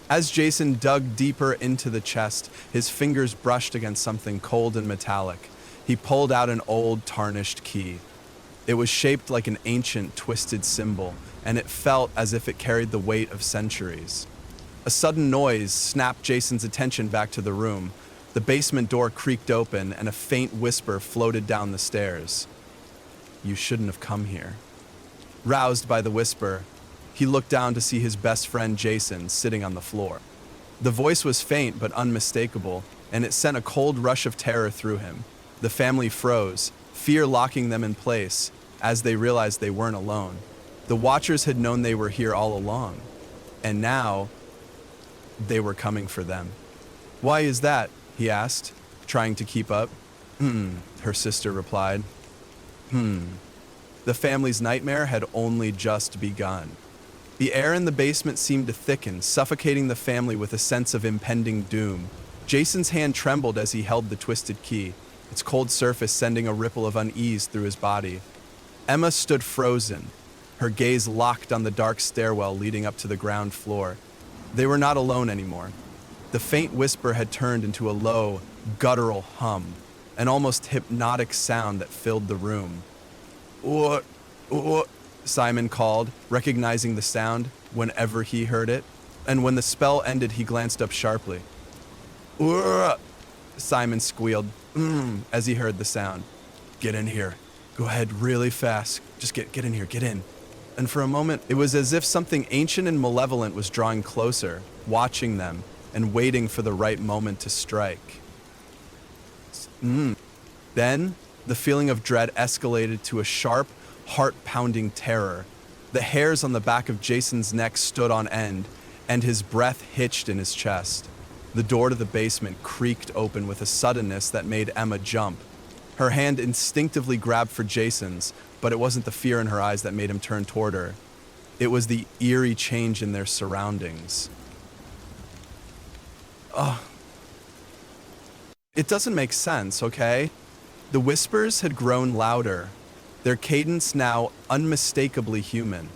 As Jason dug deeper into the chest, his fingers brushed against something cold and metallic. He pulled out an old, tarnished key. It was shaped like an ancient, twisted symbol, and it felt as if it carried the weight of centuries. A sudden noise snapped Jason's attention back to the room. The basement door creaked open, and a faint whisper floated down the stairs. "You shouldn't have come here." Roused by the whisper, he looked down to see his best friend Jason sitting on the floor. The voice was faint but unmistakable, and it sent a cold rush of terror through him. The family froze, fear locking them in place, as they realized they weren't alone. The Watchers had known they were here all along, and now they were coming for them. "Why is that?" he asked, trying to keep up. Her sister replied. The family's nightmare had only just begun. The air in the basement seemed to thicken, suffocating the family with a sense of impending doom. Jason's hand trembled as he held the twisted key, its cold surface sending a ripple of unease through his body. Emma stood frozen, her gaze locked on the dark stairwell leading up to the ground floor. They were not alone anymore. The faint whisper had turned into a low, guttural hum, an almost hypnotic sound that filled the room. "What? Simon called, recognizing the sound whenever he heard it, and when the spell ended, he glanced up sharply. Simon squealed as he heard the sound. "Get in here. Go ahead really fast. Just get in here, get in." And for a moment, it was as if something ancient and malevolent was drawing closer, watching them, and waiting for the right moment to strike. Then, the feeling of dread escalated to a sharp, heart-pounding terror. The hairs on the back of Jason's neck stood on end, and his breath hitched in his chest. The door to the basement creaked open with a suddenness that made Emma jump. Her hand instinctively grabbed for Jason's, but it wasn't the fear in her eyes that made him turn toward her. It was the eerie change in their surroundings. Ugh. It doesn't make sense, okay? The whispers had grown louder, their cadence now unmistakably human,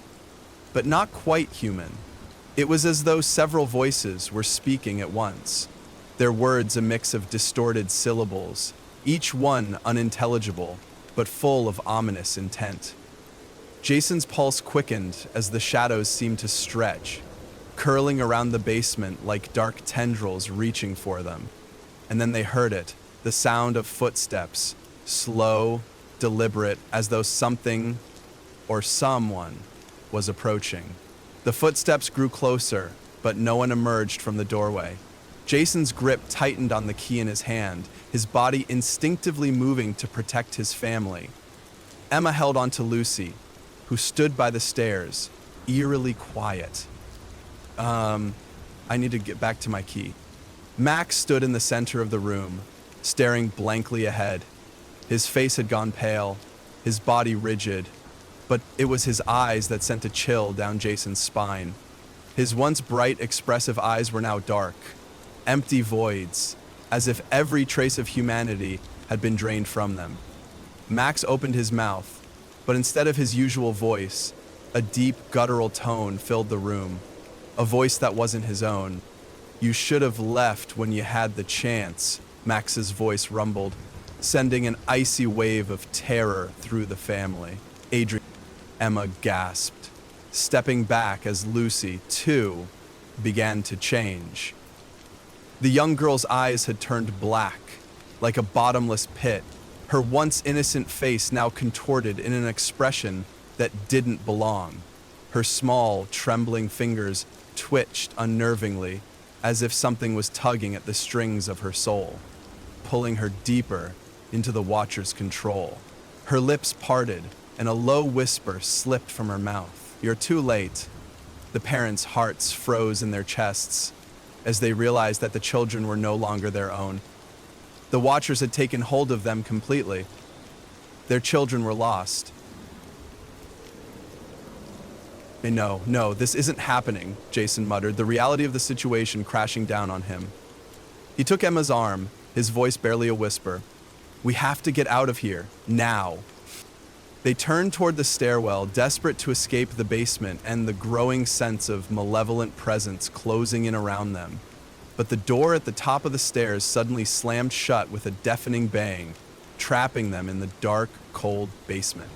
but not quite human. It was as though several voices were speaking at once, their words a mix of distorted syllables, each one unintelligible, but full of ominous intent. Jason's pulse quickened as the shadows seemed to stretch, curling around the basement like dark tendrils reaching for them. And then they heard it, the sound of footsteps, slow, deliberate, as though something or someone was approaching. The footsteps grew closer, but no one emerged from the doorway. Jason's grip tightened on the key in his hand, his body instinctively moving to protect his family. Emma held on to Lucy, who stood by the stairs, eerily quiet. I need to get back to my key. Max stood in the center of the room, staring blankly ahead. His face had gone pale, his body rigid, but it was his eyes that sent a chill down Jason's spine. His once bright, expressive eyes were now dark, empty voids, as if every trace of humanity had been drained from them. Max opened his mouth, but instead of his usual voice, a deep, guttural tone filled the room, a voice that wasn't his own. "You should have left when you had the chance," Max's voice rumbled, sending an icy wave of terror through the family. Emma gasped, stepping back as Lucy, too, began to change. The young girl's eyes had turned black, like a bottomless pit, her once innocent face now contorted in an expression that didn't belong. Her small, trembling fingers twitched unnervingly, as if something was tugging at the strings of her soul, pulling her deeper into the Watcher's control. Her lips parted, and a low whisper slipped from her mouth. "You're too late." The parents' hearts froze in their chests as they realized that the children were no longer their own. The Watchers had taken hold of them completely. Their children were lost. No, this isn't happening," Jason muttered, the reality of the situation crashing down on him. He took Emma's arm, his voice barely a whisper. "We have to get out of here, now." They turned toward the stairwell, desperate to escape the basement and the growing sense of malevolent presence closing in around them. But the door at the top of the stairs suddenly slammed shut with a deafening bang, trapping them in the dark, cold basement.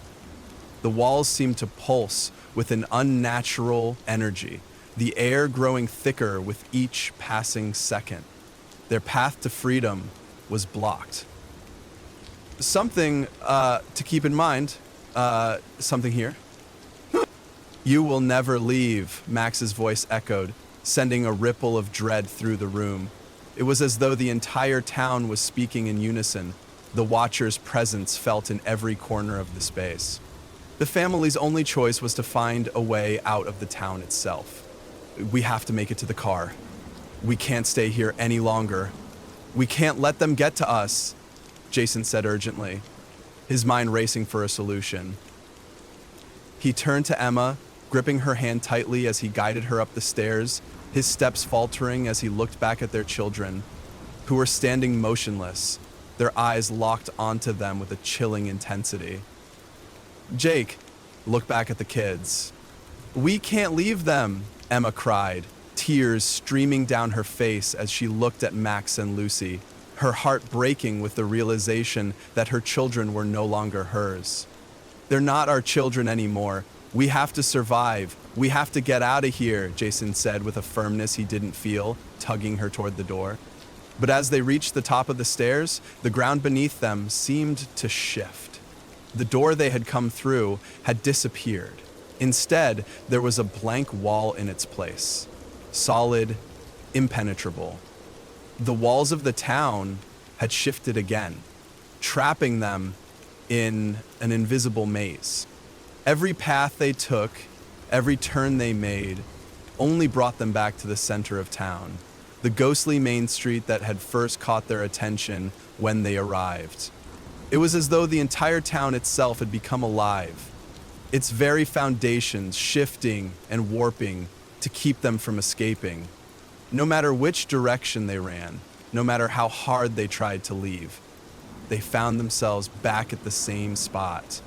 The walls seemed to pulse with an unnatural energy, the air growing thicker with each passing second. Their path to freedom was blocked. "Something to keep in mind. Something here." "You will never leave," Max's voice echoed, sending a ripple of dread through the room. It was as though the entire town was speaking in unison, the Watcher's presence felt in every corner of the space. The family's only choice was to find a way out of the town itself. "We have to make it to the car. We can't stay here any longer. We can't let them get to us," Jason said urgently, his mind racing for a solution. He turned to Emma, gripping her hand tightly as he guided her up the stairs, his steps faltering as he looked back at their children, who were standing motionless, their eyes locked onto them with a chilling intensity. "Jake," looked back at the kids. "We can't leave them," Emma cried, tears streaming down her face as she looked at Max and Lucy, her heart breaking with the realization that her children were no longer hers. "They're not our children anymore. We have to survive. We have to get out of here," Jason said with a firmness he didn't feel, tugging her toward the door. But as they reached the top of the stairs, the ground beneath them seemed to shift. The door they had come through had disappeared. Instead, there was a blank wall in its place. Solid, impenetrable. The walls of the town had shifted again, trapping them in an invisible maze. Every path they took, every turn they made, only brought them back to the center of town, the ghostly main street that had first caught their attention when they arrived. It was as though the entire town itself had become alive, its very foundations shifting and warping to keep them from escaping. No matter which direction they ran, no matter how hard they tried to leave, they found themselves back at the same spot.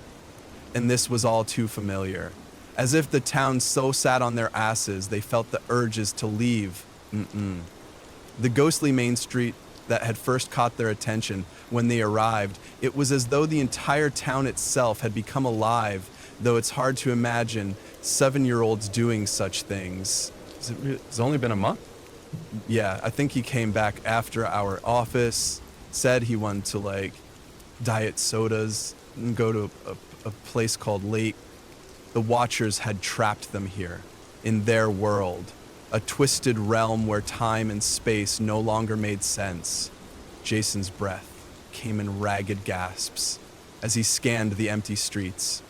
And this was all too familiar. As if the town so sat on their asses, they felt the urges to leave. The ghostly main street that had first caught their attention when they arrived, it was as though the entire town itself had become alive, though it's hard to imagine 7-year-olds doing such things. It's only been a month? Yeah, I think he came back after our office, said he wanted to diet sodas and go to a place called Lake. The Watchers had trapped them here, in their world, a twisted realm where time and space no longer made sense. Jason's breath came in ragged gasps as he scanned the empty streets.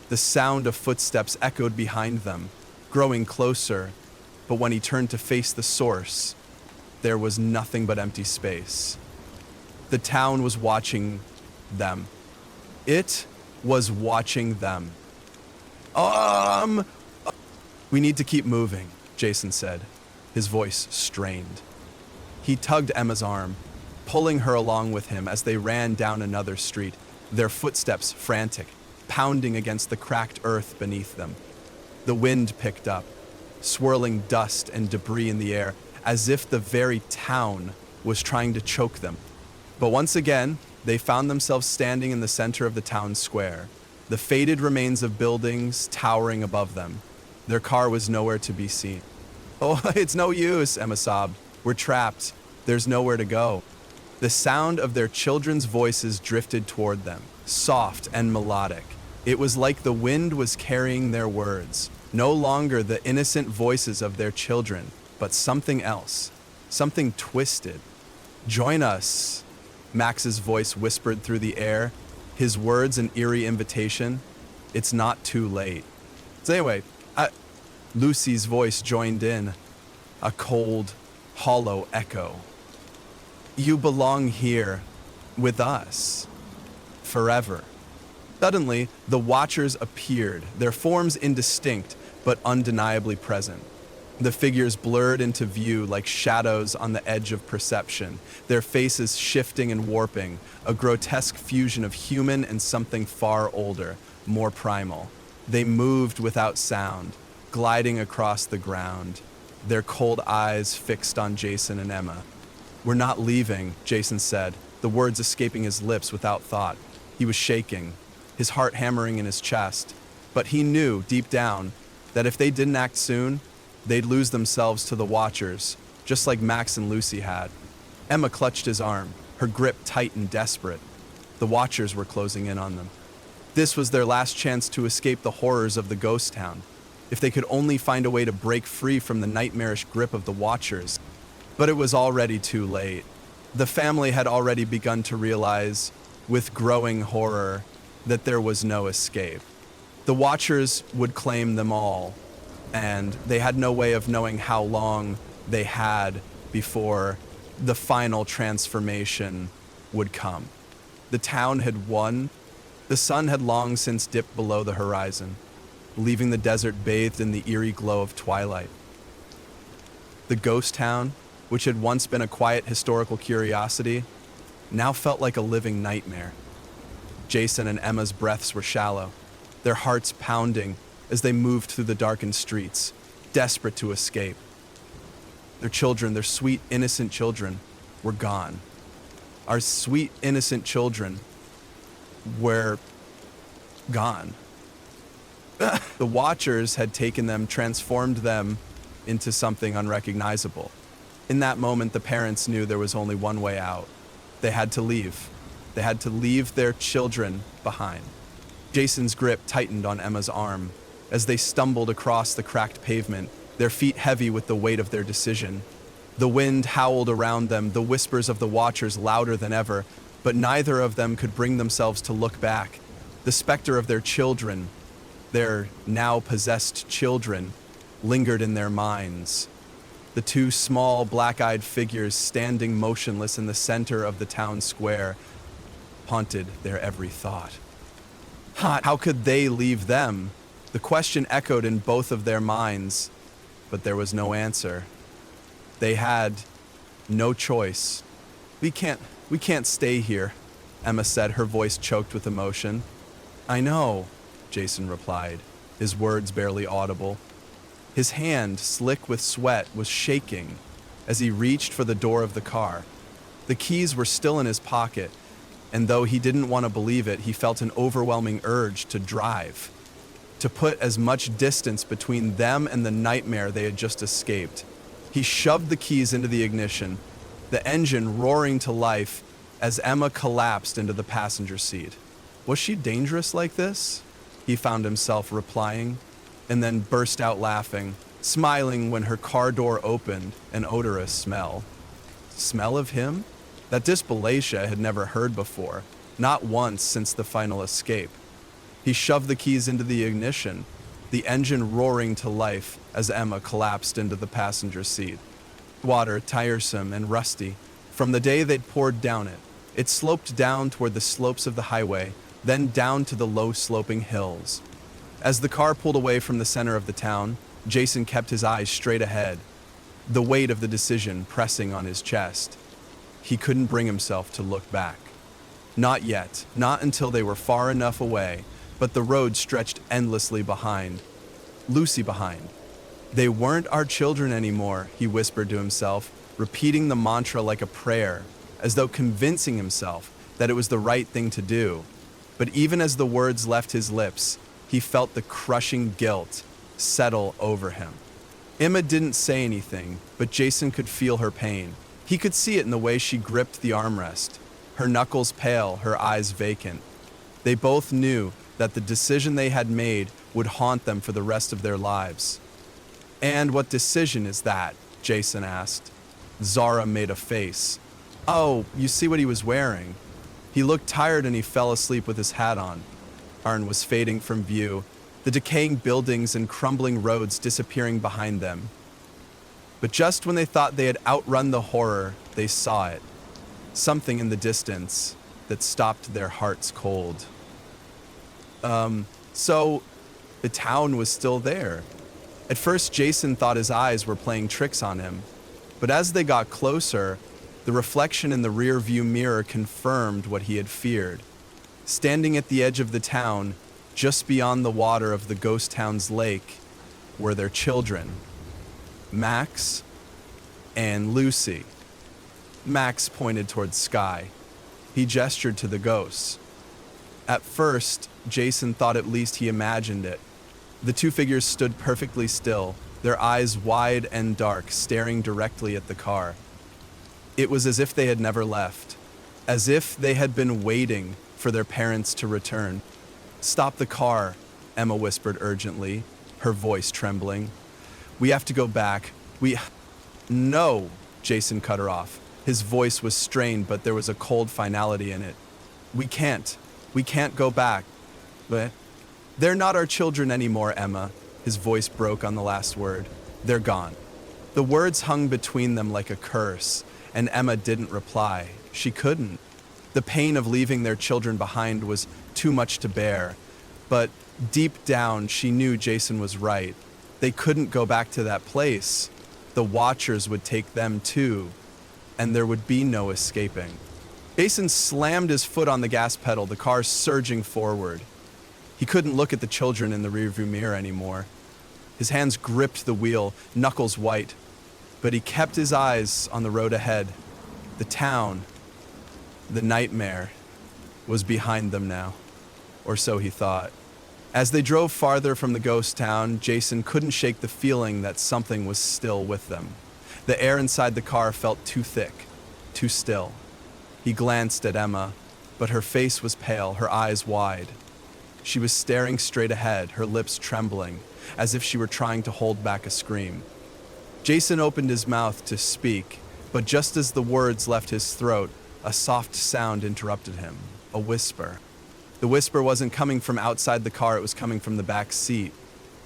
The sound of footsteps echoed behind them, growing closer, but when he turned to face the source, there was nothing but empty space. The town was watching them. It was watching them. We need to keep moving, Jason said, his voice strained. He tugged Emma's arm, pulling her along with him as they ran down another street, their footsteps frantic, pounding against the cracked earth beneath them. The wind picked up, swirling dust and debris in the air, as if the very town was trying to choke them. But once again, they found themselves standing in the center of the town square, the faded remains of buildings towering above them. Their car was nowhere to be seen. "Oh, it's no use," Emma sobbed. "We're trapped. There's nowhere to go." The sound of their children's voices drifted toward them, soft and melodic. It was like the wind was carrying their words, no longer the innocent voices of their children, but something else, something twisted. "Join us," Max's voice whispered through the air, his words an eerie invitation. "It's not too late." So anyway, Lucy's voice joined in, a cold, hollow echo. "You belong here, with us, forever." Suddenly, the Watchers appeared, their forms indistinct but undeniably present. The figures blurred into view like shadows on the edge of perception, their faces shifting and warping, a grotesque fusion of human and something far older, more primal. They moved without sound, gliding across the ground, their cold eyes fixed on Jason and Emma. "We're not leaving," Jason said, the words escaping his lips without thought. He was shaking, his heart hammering in his chest, but he knew, deep down, that if they didn't act soon, they'd lose themselves to the Watchers, just like Max and Lucy had. Emma clutched his arm, her grip tight and desperate. The Watchers were closing in on them. This was their last chance to escape the horrors of the ghost town. If they could only find a way to break free from the nightmarish grip of the Watchers. But it was already too late. The family had already begun to realize, with growing horror, that there was no escape. The Watchers would claim them all, and they had no way of knowing how long they had before the final transformation would come. The town had won. The sun had long since dipped below the horizon, leaving the desert bathed in the eerie glow of twilight. The ghost town, which had once been a quiet historical curiosity, now felt like a living nightmare. Jason and Emma's breaths were shallow, their hearts pounding as they moved through the darkened streets, desperate to escape. Their children, their sweet, innocent children, were gone. Our sweet, innocent children were gone. The Watchers had taken them, transformed them into something unrecognizable. In that moment, the parents knew there was only one way out. They had to leave. They had to leave their children behind. Jason's grip tightened on Emma's arm as they stumbled across the cracked pavement, their feet heavy with the weight of their decision. The wind howled around them, the whispers of the watchers louder than ever, but neither of them could bring themselves to look back. The specter of their children, their now possessed children, lingered in their minds. The two small, black-eyed figures standing motionless in the center of the town square haunted their every thought. How could they leave them? The question echoed in both of their minds, but there was no answer. They had no choice. We can't stay here, Emma said, her voice choked with emotion. I know, Jason replied, his words barely audible. His hand, slick with sweat, was shaking as he reached for the door of the car. The keys were still in his pocket, and though he didn't want to believe it, he felt an overwhelming urge to drive, to put as much distance between them and the nightmare they had just escaped. He shoved the keys into the ignition, the engine roaring to life as Emma collapsed into the passenger seat. Was she dangerous like this? He found himself replying, and then burst out laughing, smiling when her car door opened, an odorous smell. Smell of him? That Dispalatia had never heard before, not once since the final escape. He shoved the keys into the ignition, the engine roaring to life as Emma collapsed into the passenger seat. Water, tiresome and rusty, from the day they'd poured down it. It sloped down toward the slopes of the highway, then down to the low-sloping hills. As the car pulled away from the center of the town, Jason kept his eyes straight ahead, the weight of the decision pressing on his chest. He couldn't bring himself to look back. Not yet, not until they were far enough away, but the road stretched endlessly behind. Lucy behind. They weren't our children anymore, he whispered to himself, repeating the mantra like a prayer, as though convincing himself that it was the right thing to do. But even as the words left his lips, he felt the crushing guilt settle over him. Emma didn't say anything, but Jason could feel her pain. He could see it in the way she gripped the armrest, her knuckles pale, her eyes vacant. They both knew that the decision they had made would haunt them for the rest of their lives. And what decision is that? Jason asked. Zara made a face. Oh, you see what he was wearing. He looked tired and he fell asleep with his hat on. Arn was fading from view, the decaying buildings and crumbling roads disappearing behind them. But just when they thought they had outrun the horror, they saw it. Something in the distance that stopped their hearts cold. So the town was still there. At first, Jason thought his eyes were playing tricks on him. But as they got closer, the reflection in the rear-view mirror confirmed what he had feared. Standing at the edge of the town, just beyond the water of the ghost town's lake, were their children, Max and Lucy. Max pointed toward Sky. He gestured to the ghosts. At first, Jason thought at least he imagined it. The two figures stood perfectly still, their eyes wide and dark, staring directly at the car. It was as if they had never left, as if they had been waiting for their parents to return. Stop the car, Emma whispered urgently, her voice trembling. We have to go back. No, Jason cut her off. His voice was strained, but there was a cold finality in it. We can't go back. But they're not our children anymore, Emma. His voice broke on the last word. They're gone. The words hung between them like a curse, and Emma didn't reply. She couldn't. The pain of leaving their children behind was too much to bear. But deep down, she knew Jason was right. They couldn't go back to that place. The Watchers would take them too, and there would be no escaping. Jason slammed his foot on the gas pedal, the car surging forward. He couldn't look at the children in the rearview mirror anymore. His hands gripped the wheel, knuckles white, but he kept his eyes on the road ahead. The town, the nightmare, was behind them now, or so he thought. As they drove farther from the ghost town, Jason couldn't shake the feeling that something was still with them. The air inside the car felt too thick, too still. He glanced at Emma, but her face was pale, her eyes wide. She was staring straight ahead, her lips trembling, as if she were trying to hold back a scream. Jason opened his mouth to speak, but just as the words left his throat, a soft sound interrupted him, a whisper. The whisper wasn't coming from outside the car, it was coming from the back seat.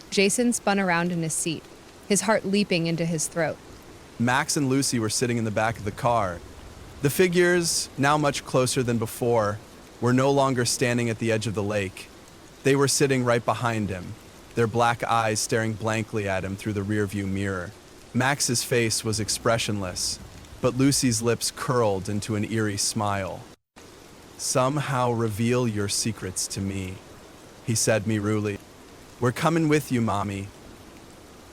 Jason spun around in his seat, his heart leaping into his throat. Max and Lucy were sitting in the back of the car. The figures, now much closer than before, were no longer standing at the edge of the lake. They were sitting right behind him, their black eyes staring blankly at him through the rearview mirror. Max's face was expressionless, but Lucy's lips curled into an eerie smile. "Somehow reveal your secrets to me," he said merely. "We're coming with you, Mommy."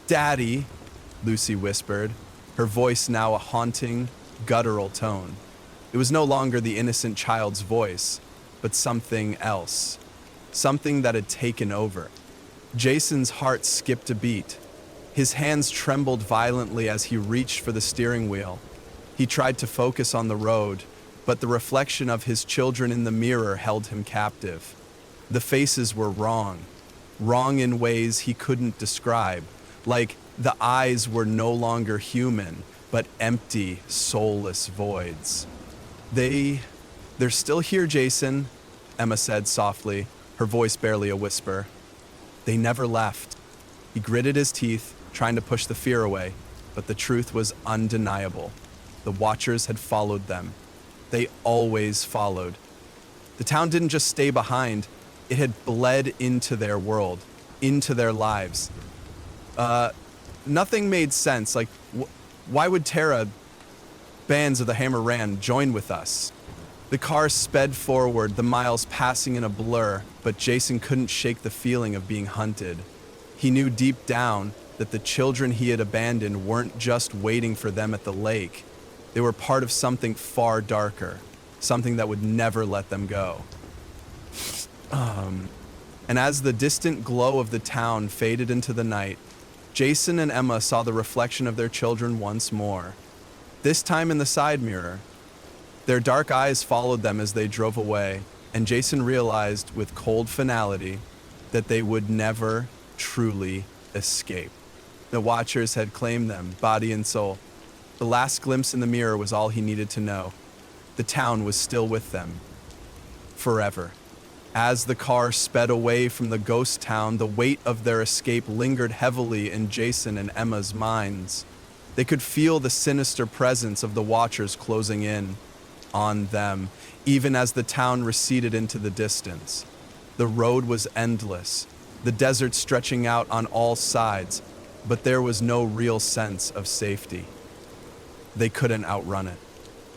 "Daddy," Lucy whispered, her voice now a haunting, guttural tone. It was no longer the innocent child's voice, but something else, something that had taken over. Jason's heart skipped a beat. His hands trembled violently as he reached for the steering wheel. He tried to focus on the road, but the reflection of his children in the mirror held him captive. The faces were wrong in ways he couldn't describe, like the eyes were no longer human, but empty, soulless voids. They're still here, Jason," Emma said softly, her voice barely a whisper. "They never left." He gritted his teeth, trying to push the fear away, but the truth was undeniable. The Watchers had followed them. They always followed. The town didn't just stay behind, it had bled into their world, into their lives. Nothing made sense. Like, why would Tara, bands of the Hammer Ran, join with us? The car sped forward, the miles passing in a blur, but Jason couldn't shake the feeling of being hunted. He knew deep down that the children he had abandoned weren't just waiting for them at the lake. They were part of something far darker, something that would never let them go. And as the distant glow of the town faded into the night, Jason and Emma saw the reflection of their children once more, this time in the side mirror. Their dark eyes followed them as they drove away, and Jason realized with cold finality that they would never truly escape. The Watchers had claimed them, body and soul. The last glimpse in the mirror was all he needed to know. The town was still with them. Forever. As the car sped away from the ghost town, the weight of their escape lingered heavily in Jason and Emma's minds. They could feel the sinister presence of the Watchers closing in on them, even as the town receded into the distance. The road was endless, the desert stretching out on all sides, but there was no real sense of safety. They couldn't outrun it.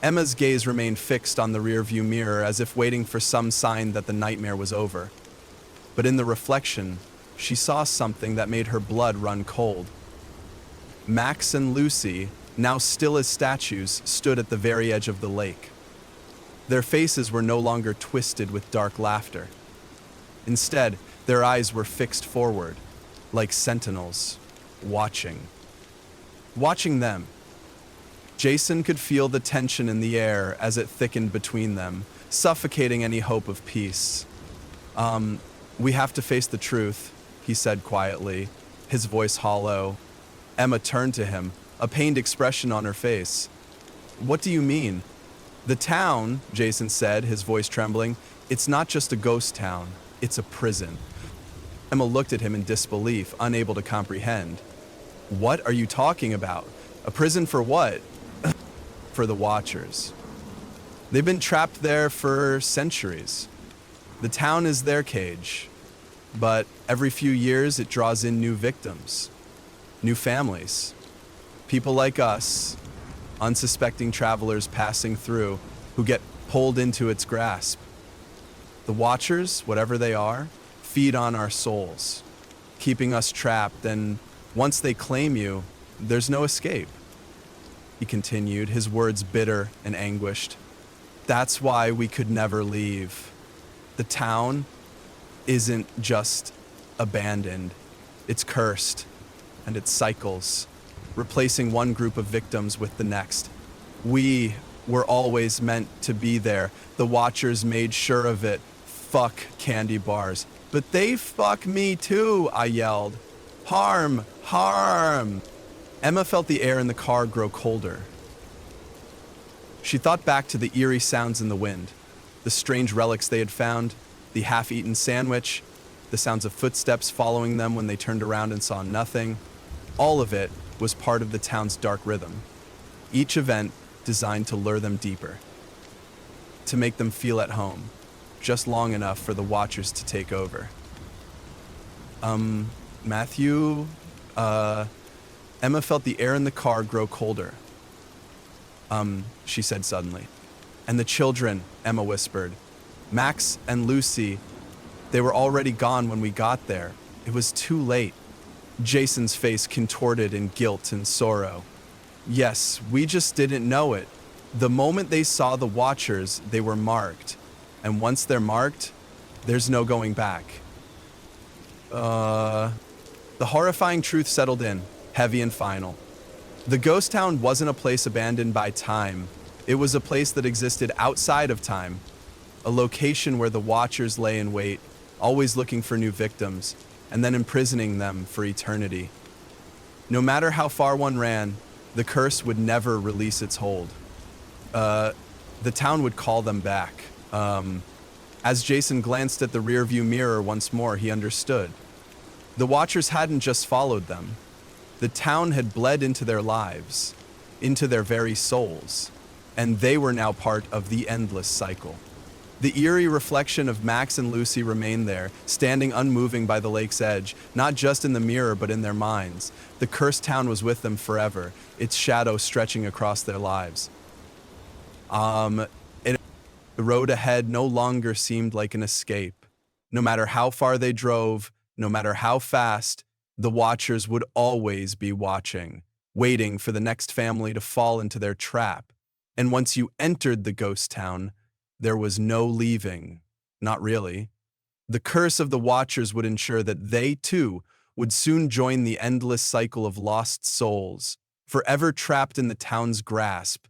Emma's gaze remained fixed on the rearview mirror as if waiting for some sign that the nightmare was over. But in the reflection, she saw something that made her blood run cold. Max and Lucy, now still as statues, stood at the very edge of the lake. Their faces were no longer twisted with dark laughter. Instead, their eyes were fixed forward, like sentinels, watching them. Jason could feel the tension in the air as it thickened between them, suffocating any hope of peace. We have to face the truth," he said quietly, his voice hollow. Emma turned to him, a pained expression on her face. "What do you mean?" "The town," Jason said, his voice trembling, "it's not just a ghost town, it's a prison." Emma looked at him in disbelief, unable to comprehend. "What are you talking about? A prison for what?" "For the Watchers. They've been trapped there for centuries. The town is their cage, but every few years it draws in new victims, new families, people like us, unsuspecting travelers passing through who get pulled into its grasp. The Watchers, whatever they are, feed on our souls, keeping us trapped, and once they claim you, there's no escape." He continued, his words bitter and anguished. "That's why we could never leave. The town isn't just abandoned, it's cursed, and it cycles, replacing one group of victims with the next. We were always meant to be there. The Watchers made sure of it. Fuck candy bars. But they fuck me too," I yelled. Harm! Emma felt the air in the car grow colder. She thought back to the eerie sounds in the wind, the strange relics they had found, the half-eaten sandwich, the sounds of footsteps following them when they turned around and saw nothing. All of it was part of the town's dark rhythm, each event designed to lure them deeper, to make them feel at home, just long enough for the watchers to take over. Matthew, Emma felt the air in the car grow colder. She said suddenly. And the children, Emma whispered. Max and Lucy, they were already gone when we got there. It was too late. Jason's face contorted in guilt and sorrow. Yes, we just didn't know it. The moment they saw the watchers, they were marked. And once they're marked, there's no going back. The horrifying truth settled in, heavy and final. The ghost town wasn't a place abandoned by time. It was a place that existed outside of time. A location where the watchers lay in wait, always looking for new victims, and then imprisoning them for eternity. No matter how far one ran, the curse would never release its hold. The town would call them back. As Jason glanced at the rearview mirror once more, he understood. The watchers hadn't just followed them. The town had bled into their lives, into their very souls, and they were now part of the endless cycle. The eerie reflection of Max and Lucy remained there, standing unmoving by the lake's edge, not just in the mirror but in their minds. The cursed town was with them forever, its shadow stretching across their lives. The road ahead no longer seemed like an escape. No matter how far they drove, no matter how fast, the watchers would always be watching, waiting for the next family to fall into their trap. And once you entered the ghost town, there was no leaving. Not really. The curse of the watchers would ensure that they, too, would soon join the endless cycle of lost souls, forever trapped in the town's grasp,